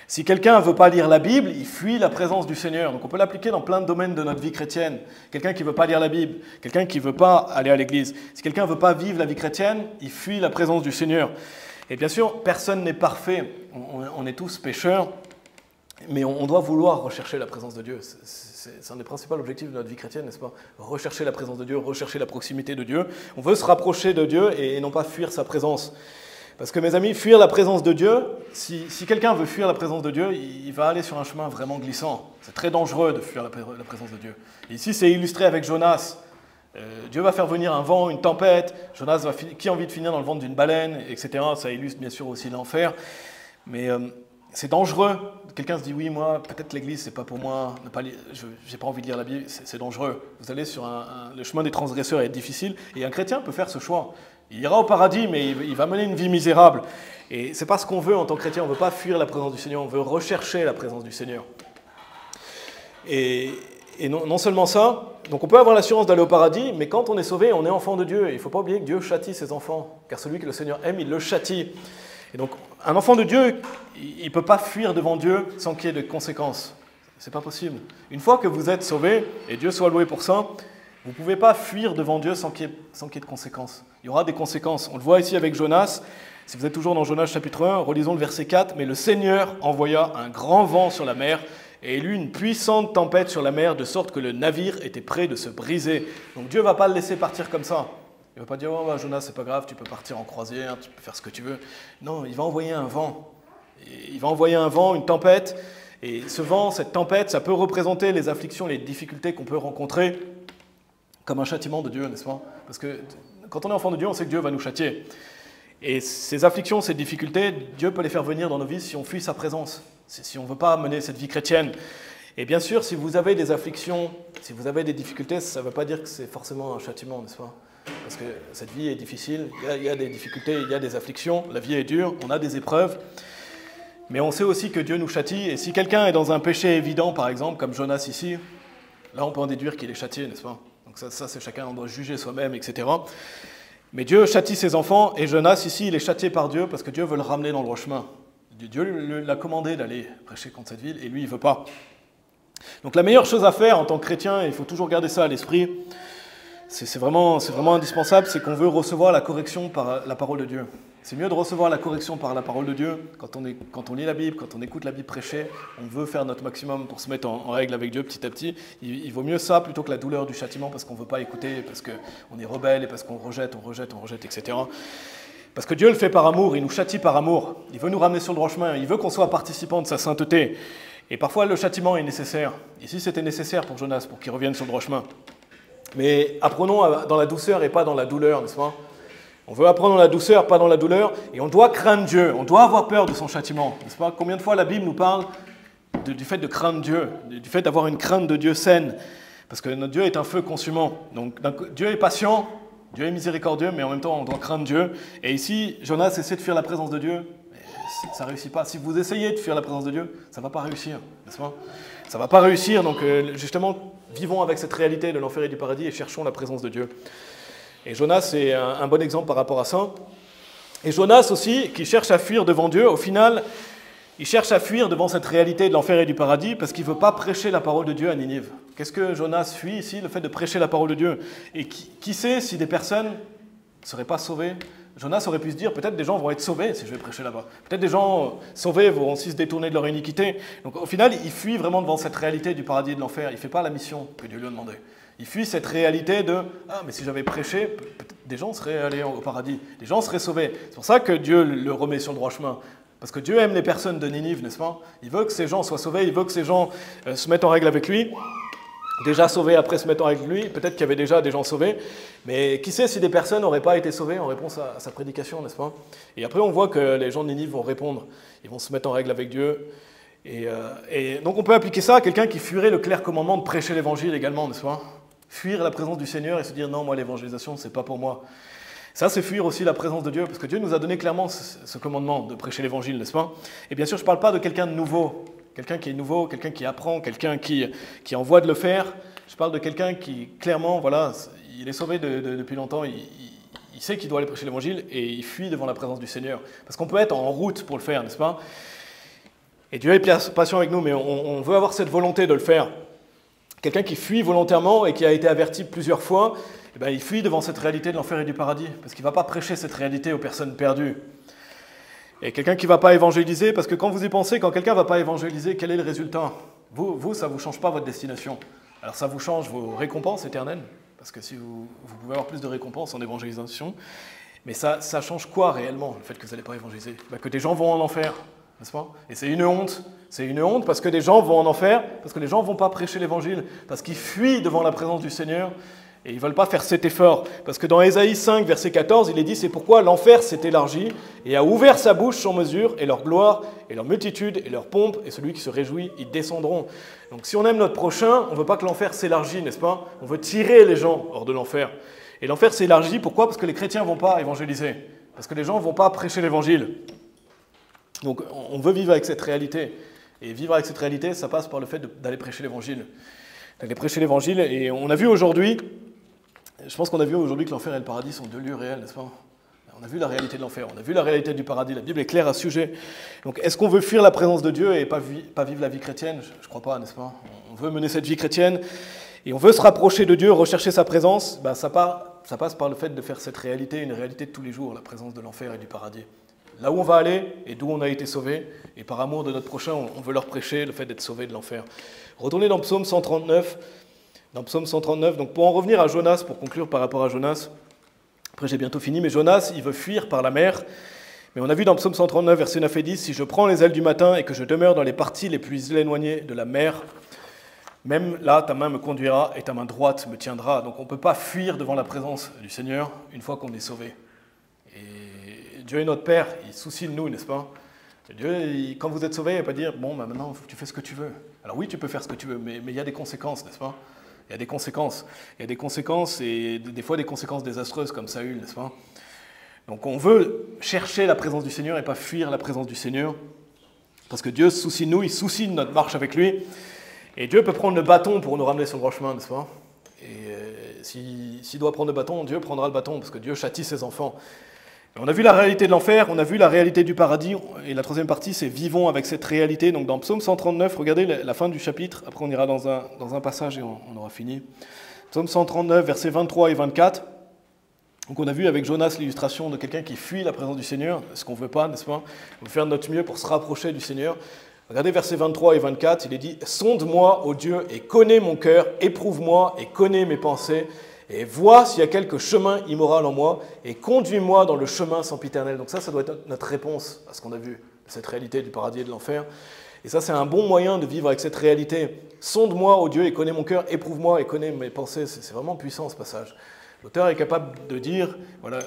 Si quelqu'un ne veut pas lire la Bible, il fuit la présence du Seigneur. Donc on peut l'appliquer dans plein de domaines de notre vie chrétienne. Quelqu'un qui ne veut pas lire la Bible, quelqu'un qui ne veut pas aller à l'église. Si quelqu'un ne veut pas vivre la vie chrétienne, il fuit la présence du Seigneur. Et bien sûr, personne n'est parfait. On est tous pécheurs, mais on doit vouloir rechercher la présence de Dieu. C'est un des principaux objectifs de notre vie chrétienne, n'est-ce pas? Rechercher la présence de Dieu, rechercher la proximité de Dieu. On veut se rapprocher de Dieu et non pas fuir sa présence. Parce que mes amis, fuir la présence de Dieu, si quelqu'un veut fuir la présence de Dieu, il va aller sur un chemin vraiment glissant. C'est très dangereux de fuir la présence de Dieu. Et ici, c'est illustré avec Jonas. Dieu va faire venir un vent, une tempête. Jonas qui a envie de finir dans le ventre d'une baleine, etc. Ça illustre bien sûr aussi l'enfer. Mais c'est dangereux. Quelqu'un se dit, oui, moi, peut-être l'église, c'est pas pour moi. Je n'ai pas envie de lire la Bible. C'est dangereux. Vous allez sur le chemin des transgresseurs est difficile. Et un chrétien peut faire ce choix. Il ira au paradis, mais il va mener une vie misérable. Et c'est pas ce qu'on veut en tant que chrétien. On ne veut pas fuir la présence du Seigneur. On veut rechercher la présence du Seigneur. Et non seulement ça, donc on peut avoir l'assurance d'aller au paradis, mais quand on est sauvé, on est enfant de Dieu. Et il ne faut pas oublier que Dieu châtie ses enfants, car celui que le Seigneur aime, il le châtie. Et donc, un enfant de Dieu, il ne peut pas fuir devant Dieu sans qu'il y ait de conséquences. Ce n'est pas possible. Une fois que vous êtes sauvé, et Dieu soit loué pour ça, vous ne pouvez pas fuir devant Dieu sans qu'il y ait de conséquences. Il y aura des conséquences. On le voit ici avec Jonas. Si vous êtes toujours dans Jonas chapitre 1, relisons le verset 4. « Mais le Seigneur envoya un grand vent sur la mer, et il eut une puissante tempête sur la mer, de sorte que le navire était près de se briser. » Donc Dieu ne va pas le laisser partir comme ça. Il ne va pas dire, oh, bah, Jonas, c'est pas grave, tu peux partir en croisière, tu peux faire ce que tu veux. Non, il va envoyer un vent. Et il va envoyer un vent, une tempête. Et ce vent, cette tempête, ça peut représenter les afflictions, les difficultés qu'on peut rencontrer comme un châtiment de Dieu, n'est-ce pas? Parce que quand on est enfant de Dieu, on sait que Dieu va nous châtier. Et ces afflictions, ces difficultés, Dieu peut les faire venir dans nos vies si on fuit sa présence, si on ne veut pas mener cette vie chrétienne. Et bien sûr, si vous avez des afflictions, si vous avez des difficultés, ça ne veut pas dire que c'est forcément un châtiment, n'est-ce pas? Parce que cette vie est difficile, il y a des difficultés, il y a des afflictions, la vie est dure, on a des épreuves. Mais on sait aussi que Dieu nous châtie. Et si quelqu'un est dans un péché évident, par exemple, comme Jonas ici, là on peut en déduire qu'il est châtié, n'est-ce pas? Donc ça c'est chacun, on doit juger soi-même, etc. Mais Dieu châtie ses enfants, et Jonas ici, il est châtié par Dieu parce que Dieu veut le ramener dans le droit chemin. Dieu l'a commandé d'aller prêcher contre cette ville, et lui, il ne veut pas. Donc la meilleure chose à faire en tant que chrétien, et il faut toujours garder ça à l'esprit, c'est vraiment indispensable, c'est qu'on veut recevoir la correction par la parole de Dieu. C'est mieux de recevoir la correction par la parole de Dieu. Quand on lit la Bible, quand on écoute la Bible prêchée, on veut faire notre maximum pour se mettre en règle avec Dieu petit à petit. Il vaut mieux ça plutôt que la douleur du châtiment parce qu'on ne veut pas écouter, parce qu'on est rebelle et parce qu'on rejette, etc. Parce que Dieu le fait par amour, il nous châtie par amour. Il veut nous ramener sur le droit chemin, il veut qu'on soit participant de sa sainteté. Et parfois le châtiment est nécessaire. Ici c'était nécessaire pour Jonas, pour qu'il revienne sur le droit chemin. Mais apprenons dans la douceur et pas dans la douleur, n'est-ce pas ? On veut apprendre dans la douceur, pas dans la douleur, et on doit craindre Dieu, on doit avoir peur de son châtiment, n'est-ce pas ? Combien de fois la Bible nous parle du fait de craindre Dieu, du fait d'avoir une crainte de Dieu saine, parce que notre Dieu est un feu consumant. Donc Dieu est patient, Dieu est miséricordieux, mais en même temps on doit craindre Dieu. Et ici, Jonas essaie de fuir la présence de Dieu, mais ça ne réussit pas. Si vous essayez de fuir la présence de Dieu, ça ne va pas réussir, n'est-ce pas ? Ça ne va pas réussir, donc justement, vivons avec cette réalité de l'enfer et du paradis et cherchons la présence de Dieu. Et Jonas est un bon exemple par rapport à ça. Et Jonas aussi, qui cherche à fuir devant Dieu, au final, il cherche à fuir devant cette réalité de l'enfer et du paradis parce qu'il ne veut pas prêcher la parole de Dieu à Ninive. Qu'est-ce que Jonas fuit ici ? Le fait de prêcher la parole de Dieu. Et qui sait si des personnes ne seraient pas sauvées ? Jonas aurait pu se dire, peut-être des gens vont être sauvés si je vais prêcher là-bas. Peut-être des gens sauvés vont aussi se détourner de leur iniquité. Donc au final, il fuit vraiment devant cette réalité du paradis et de l'enfer. Il ne fait pas la mission que Dieu lui a demandé. Il fuit cette réalité de « Ah, mais si j'avais prêché, peut-être des gens seraient allés au paradis, des gens seraient sauvés. » C'est pour ça que Dieu le remet sur le droit chemin. Parce que Dieu aime les personnes de Ninive, n'est-ce pas ? Il veut que ces gens soient sauvés, il veut que ces gens se mettent en règle avec lui. Déjà sauvés après se mettre en règle avec lui, peut-être qu'il y avait déjà des gens sauvés. Mais qui sait si des personnes n'auraient pas été sauvées en réponse à sa prédication, n'est-ce pas ? Et après, on voit que les gens de Ninive vont répondre. Ils vont se mettre en règle avec Dieu. Et donc on peut appliquer ça à quelqu'un qui fuirait le clair commandement de prêcher l'évangile également, n'est-ce pas ? Fuir la présence du Seigneur et se dire non, moi l'évangélisation, c'est pas pour moi. Ça, c'est fuir aussi la présence de Dieu, parce que Dieu nous a donné clairement ce commandement de prêcher l'évangile, n'est-ce pas ? Et bien sûr, je ne parle pas de quelqu'un de nouveau, quelqu'un qui est nouveau, quelqu'un qui apprend, quelqu'un qui est en voie de le faire. Je parle de quelqu'un qui, clairement, voilà, il est sauvé depuis longtemps, il sait qu'il doit aller prêcher l'évangile et il fuit devant la présence du Seigneur. Parce qu'on peut être en route pour le faire, n'est-ce pas ? Et Dieu est patient avec nous, mais on veut avoir cette volonté de le faire. Quelqu'un qui fuit volontairement et qui a été averti plusieurs fois, eh bien, il fuit devant cette réalité de l'enfer et du paradis, parce qu'il ne va pas prêcher cette réalité aux personnes perdues. Et quelqu'un qui ne va pas évangéliser, parce que quand vous y pensez, quand quelqu'un ne va pas évangéliser, quel est le résultat ? Vous, ça ne vous change pas votre destination. Alors ça vous change vos récompenses éternelles, parce que si vous pouvez avoir plus de récompenses en évangélisation, mais ça change quoi réellement, le fait que vous n'allez pas évangéliser ? Que des gens vont en enfer. N'est-ce pas ? Et c'est une honte parce que des gens vont en enfer, parce que les gens ne vont pas prêcher l'évangile, parce qu'ils fuient devant la présence du Seigneur et ils ne veulent pas faire cet effort. Parce que dans Ésaïe 5, verset 14, il est dit « C'est pourquoi l'enfer s'est élargi et a ouvert sa bouche sans mesure, et leur gloire, et leur multitude, et leur pompe, et celui qui se réjouit, ils descendront. » Donc si on aime notre prochain, on ne veut pas que l'enfer s'élargisse, n'est-ce pas ? On veut tirer les gens hors de l'enfer. Et l'enfer s'élargit, pourquoi ? Parce que les chrétiens ne vont pas évangéliser, parce que les gens ne vont pas prêcher l'évangile. Donc on veut vivre avec cette réalité. Et vivre avec cette réalité, ça passe par le fait d'aller prêcher l'évangile. D'aller prêcher l'évangile. Et on a vu aujourd'hui, je pense qu'on a vu aujourd'hui que l'enfer et le paradis sont deux lieux réels, n'est-ce pas ? On a vu la réalité de l'enfer, on a vu la réalité du paradis. La Bible est claire à ce sujet. Donc est-ce qu'on veut fuir la présence de Dieu et pas vivre la vie chrétienne ? Je ne crois pas, n'est-ce pas ? On veut mener cette vie chrétienne et on veut se rapprocher de Dieu, rechercher sa présence. Ça passe par le fait de faire cette réalité, une réalité de tous les jours, la présence de l'enfer et du paradis. Là où on va aller et d'où on a été sauvé, et par amour de notre prochain, on veut leur prêcher le fait d'être sauvé de l'enfer. Retournez dans Psaume 139. Dans Psaume 139, donc pour en revenir à Jonas, pour conclure par rapport à Jonas, après j'ai bientôt fini, mais Jonas, il veut fuir par la mer. Mais on a vu dans Psaume 139, versets 9 et 10, « Si je prends les ailes du matin et que je demeure dans les parties les plus éloignées de la mer, même là, ta main me conduira et ta main droite me tiendra. » Donc on ne peut pas fuir devant la présence du Seigneur une fois qu'on est sauvé. Et Dieu est notre Père, il se soucie de nous, n'est-ce pas ? Dieu, quand vous êtes sauvé, il ne va pas dire « Bon, maintenant, tu fais ce que tu veux. » Alors oui, tu peux faire ce que tu veux, mais il y a des conséquences, n'est-ce pas ? Il y a des conséquences. Il y a des conséquences, et des fois des conséquences désastreuses, comme Saül, n'est-ce pas ? Donc on veut chercher la présence du Seigneur et pas fuir la présence du Seigneur. Parce que Dieu se soucie de nous, il se soucie de notre marche avec lui. Et Dieu peut prendre le bâton pour nous ramener sur le droit chemin, n'est-ce pas ? Et s'il doit prendre le bâton, Dieu prendra le bâton, parce que Dieu châtie ses enfants. Et on a vu la réalité de l'enfer, on a vu la réalité du paradis, et la troisième partie, c'est vivons avec cette réalité. Donc dans Psaume 139, regardez la fin du chapitre, après on ira dans un passage et on aura fini. Psaume 139, versets 23 et 24. Donc on a vu avec Jonas l'illustration de quelqu'un qui fuit la présence du Seigneur, ce qu'on ne veut pas, n'est-ce pas? On veut faire de notre mieux pour se rapprocher du Seigneur. Regardez versets 23 et 24, il est dit « Sonde-moi, ô Dieu, et connais mon cœur, éprouve-moi et connais mes pensées, et vois s'il y a quelque chemin immoral en moi, et conduis-moi dans le chemin sempiternel. » Donc ça doit être notre réponse à ce qu'on a vu, cette réalité du paradis et de l'enfer. Et ça, c'est un bon moyen de vivre avec cette réalité. « Sonde-moi, ô Dieu, et connais mon cœur, éprouve-moi et connais mes pensées. » C'est vraiment puissant ce passage. L'auteur est capable de dire, voilà,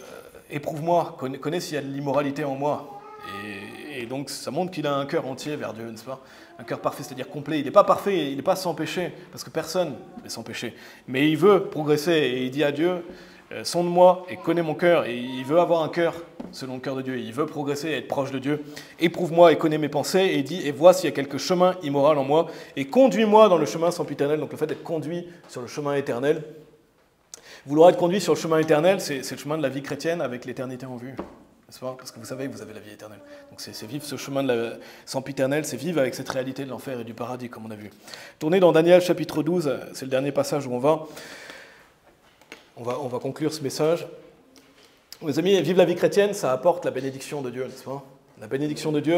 éprouve-moi, connais s'il y a de l'immoralité en moi. Et donc ça montre qu'il a un cœur entier vers Dieu, n'est-ce pas? Un cœur parfait, c'est-à-dire complet. Il n'est pas parfait, il n'est pas sans péché, parce que personne n'est sans péché. Mais il veut progresser et il dit à Dieu, sonde-moi et connais mon cœur. Et il veut avoir un cœur selon le cœur de Dieu. Il veut progresser et être proche de Dieu. Éprouve-moi et connais mes pensées. Et il dit, et vois s'il y a quelque chemin immoral en moi. Et conduis-moi dans le chemin sempiternel. Donc le fait d'être conduit sur le chemin éternel. Vouloir être conduit sur le chemin éternel, c'est le chemin de la vie chrétienne avec l'éternité en vue. Parce que vous savez que vous avez la vie éternelle. Donc c'est vivre ce chemin de la sempiternelle, c'est vivre avec cette réalité de l'enfer et du paradis, comme on a vu. Tournez dans Daniel chapitre 12, c'est le dernier passage où on va conclure ce message. Mes amis, vivre la vie chrétienne, ça apporte la bénédiction de Dieu, n'est-ce pas? La bénédiction de Dieu,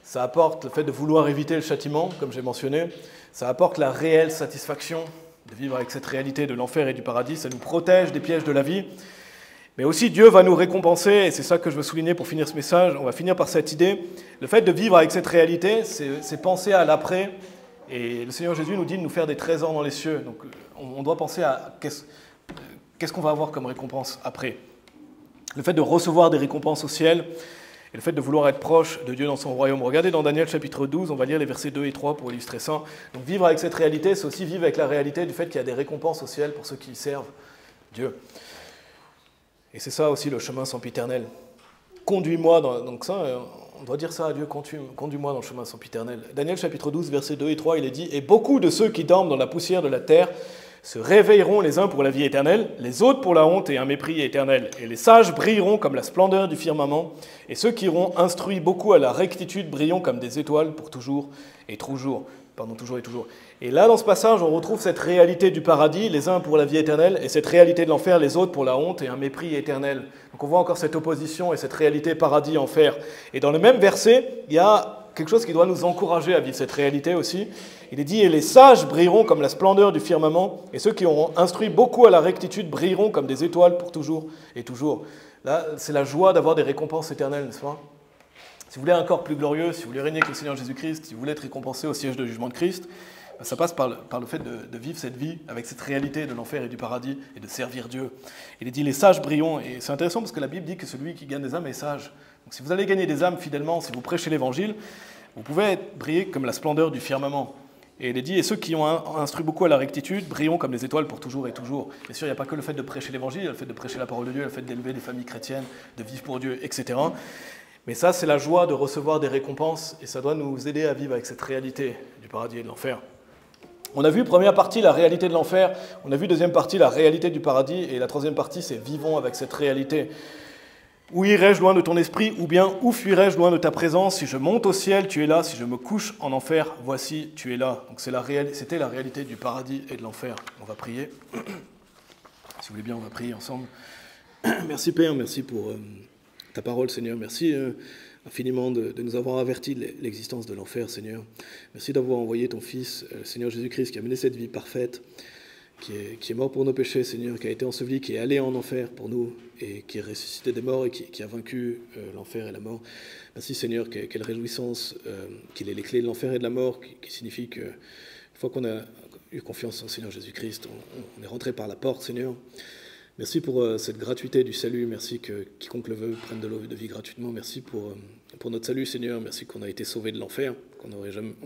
ça apporte le fait de vouloir éviter le châtiment, comme j'ai mentionné. Ça apporte la réelle satisfaction de vivre avec cette réalité de l'enfer et du paradis. Ça nous protège des pièges de la vie. Mais aussi, Dieu va nous récompenser, et c'est ça que je veux souligner pour finir ce message. On va finir par cette idée. Le fait de vivre avec cette réalité, c'est penser à l'après. Et le Seigneur Jésus nous dit de nous faire des trésors dans les cieux. Donc, on doit penser à qu'est-ce qu'on va avoir comme récompense après. Le fait de recevoir des récompenses au ciel, et le fait de vouloir être proche de Dieu dans son royaume. Regardez dans Daniel chapitre 12, on va lire les versets 2 et 3 pour illustrer ça. Donc, vivre avec cette réalité, c'est aussi vivre avec la réalité du fait qu'il y a des récompenses au ciel pour ceux qui servent Dieu. Et c'est ça aussi le chemin sempiternel. Conduis-moi donc ça, on doit dire ça à Dieu, conduis-moi dans le chemin sempiternel. Daniel chapitre 12, versets 2 et 3, il est dit « Et beaucoup de ceux qui dorment dans la poussière de la terre se réveilleront les uns pour la vie éternelle, les autres pour la honte et un mépris éternel. Et les sages brilleront comme la splendeur du firmament, et ceux qui auront instruit beaucoup à la rectitude brilleront comme des étoiles pour toujours et toujours. » Pardon, toujours et toujours. Et là, dans ce passage, on retrouve cette réalité du paradis, les uns pour la vie éternelle, et cette réalité de l'enfer, les autres pour la honte et un mépris éternel. Donc on voit encore cette opposition et cette réalité paradis-enfer. Et dans le même verset, il y a quelque chose qui doit nous encourager à vivre cette réalité aussi. Il est dit « Et les sages brilleront comme la splendeur du firmament, et ceux qui auront instruit beaucoup à la rectitude brilleront comme des étoiles pour toujours et toujours. » Là, c'est la joie d'avoir des récompenses éternelles, n'est-ce pas? Si vous voulez un corps plus glorieux, si vous voulez régner avec le Seigneur Jésus-Christ, si vous voulez être récompensé au siège de jugement de Christ, ça passe par le fait de vivre cette vie avec cette réalité de l'enfer et du paradis et de servir Dieu. Il est dit « les sages brilleront » et c'est intéressant parce que la Bible dit que celui qui gagne des âmes est sage. Donc si vous allez gagner des âmes fidèlement, si vous prêchez l'Évangile, vous pouvez briller comme la splendeur du firmament. Et il est dit « et ceux qui ont instruit beaucoup à la rectitude brilleront comme les étoiles pour toujours et toujours ». Bien sûr, il n'y a pas que le fait de prêcher l'Évangile, il y a le fait de prêcher la parole de Dieu, le fait d'élever des familles chrétiennes, de vivre pour Dieu, etc. Mais ça, c'est la joie de recevoir des récompenses et ça doit nous aider à vivre avec cette réalité du paradis et de l'enfer. On a vu première partie la réalité de l'enfer, on a vu deuxième partie la réalité du paradis et la troisième partie c'est vivons avec cette réalité. Où irai-je loin de ton esprit ou bien où fuirai-je loin de ta présence? Si je monte au ciel, tu es là, si je me couche en enfer, voici, tu es là. Donc c'était la réalité du paradis et de l'enfer. On va prier. Si vous voulez bien, on va prier ensemble. Merci Père, merci pour ta parole Seigneur, merci infiniment de nous avoir avertis de l'existence de l'enfer, Seigneur. Merci d'avoir envoyé ton Fils, Seigneur Jésus-Christ, qui a mené cette vie parfaite, qui est mort pour nos péchés, Seigneur, qui a été enseveli, qui est allé en enfer pour nous, et qui est ressuscité des morts et qui a vaincu l'enfer et la mort. Merci, Seigneur, quelle réjouissance qu'il ait les clés de l'enfer et de la mort, qui signifie que, une fois qu'on a eu confiance en Seigneur Jésus-Christ, on est rentré par la porte, Seigneur. Merci pour cette gratuité du salut. Merci que quiconque le veut prenne de l'eau de vie gratuitement. Merci pour notre salut, Seigneur. Merci qu'on a été sauvé de l'enfer, qu'on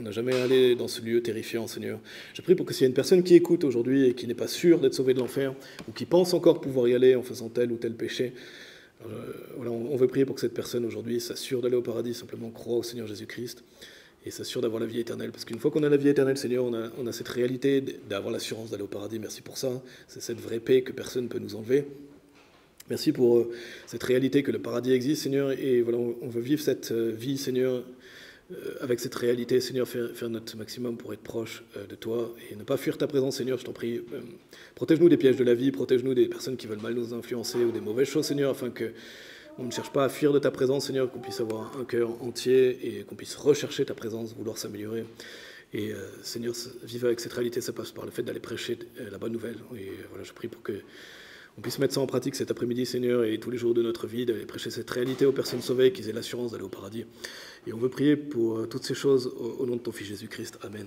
n'a jamais allé dans ce lieu terrifiant, Seigneur. Je prie pour que s'il y a une personne qui écoute aujourd'hui et qui n'est pas sûre d'être sauvée de l'enfer, ou qui pense encore pouvoir y aller en faisant tel ou tel péché, voilà, on veut prier pour que cette personne aujourd'hui s'assure d'aller au paradis, simplement croit au Seigneur Jésus-Christ, et s'assure d'avoir la vie éternelle. Parce qu'une fois qu'on a la vie éternelle, Seigneur, on a cette réalité d'avoir l'assurance d'aller au paradis. Merci pour ça. C'est cette vraie paix que personne ne peut nous enlever. Merci pour cette réalité que le paradis existe, Seigneur. Et voilà, on veut vivre cette vie, Seigneur, avec cette réalité, Seigneur, faire notre maximum pour être proche de toi et ne pas fuir ta présence, Seigneur, je t'en prie. Protège-nous des pièges de la vie, protège-nous des personnes qui veulent mal nous influencer ou des mauvaises choses, Seigneur, afin que on ne cherche pas à fuir de ta présence, Seigneur, qu'on puisse avoir un cœur entier et qu'on puisse rechercher ta présence, vouloir s'améliorer. Et Seigneur, vivre avec cette réalité, ça passe par le fait d'aller prêcher la bonne nouvelle. Et voilà, je prie pour que on puisse mettre ça en pratique cet après-midi, Seigneur, et tous les jours de notre vie, d'aller prêcher cette réalité aux personnes sauvées, qu'ils aient l'assurance d'aller au paradis. Et on veut prier pour toutes ces choses au nom de ton Fils Jésus-Christ. Amen.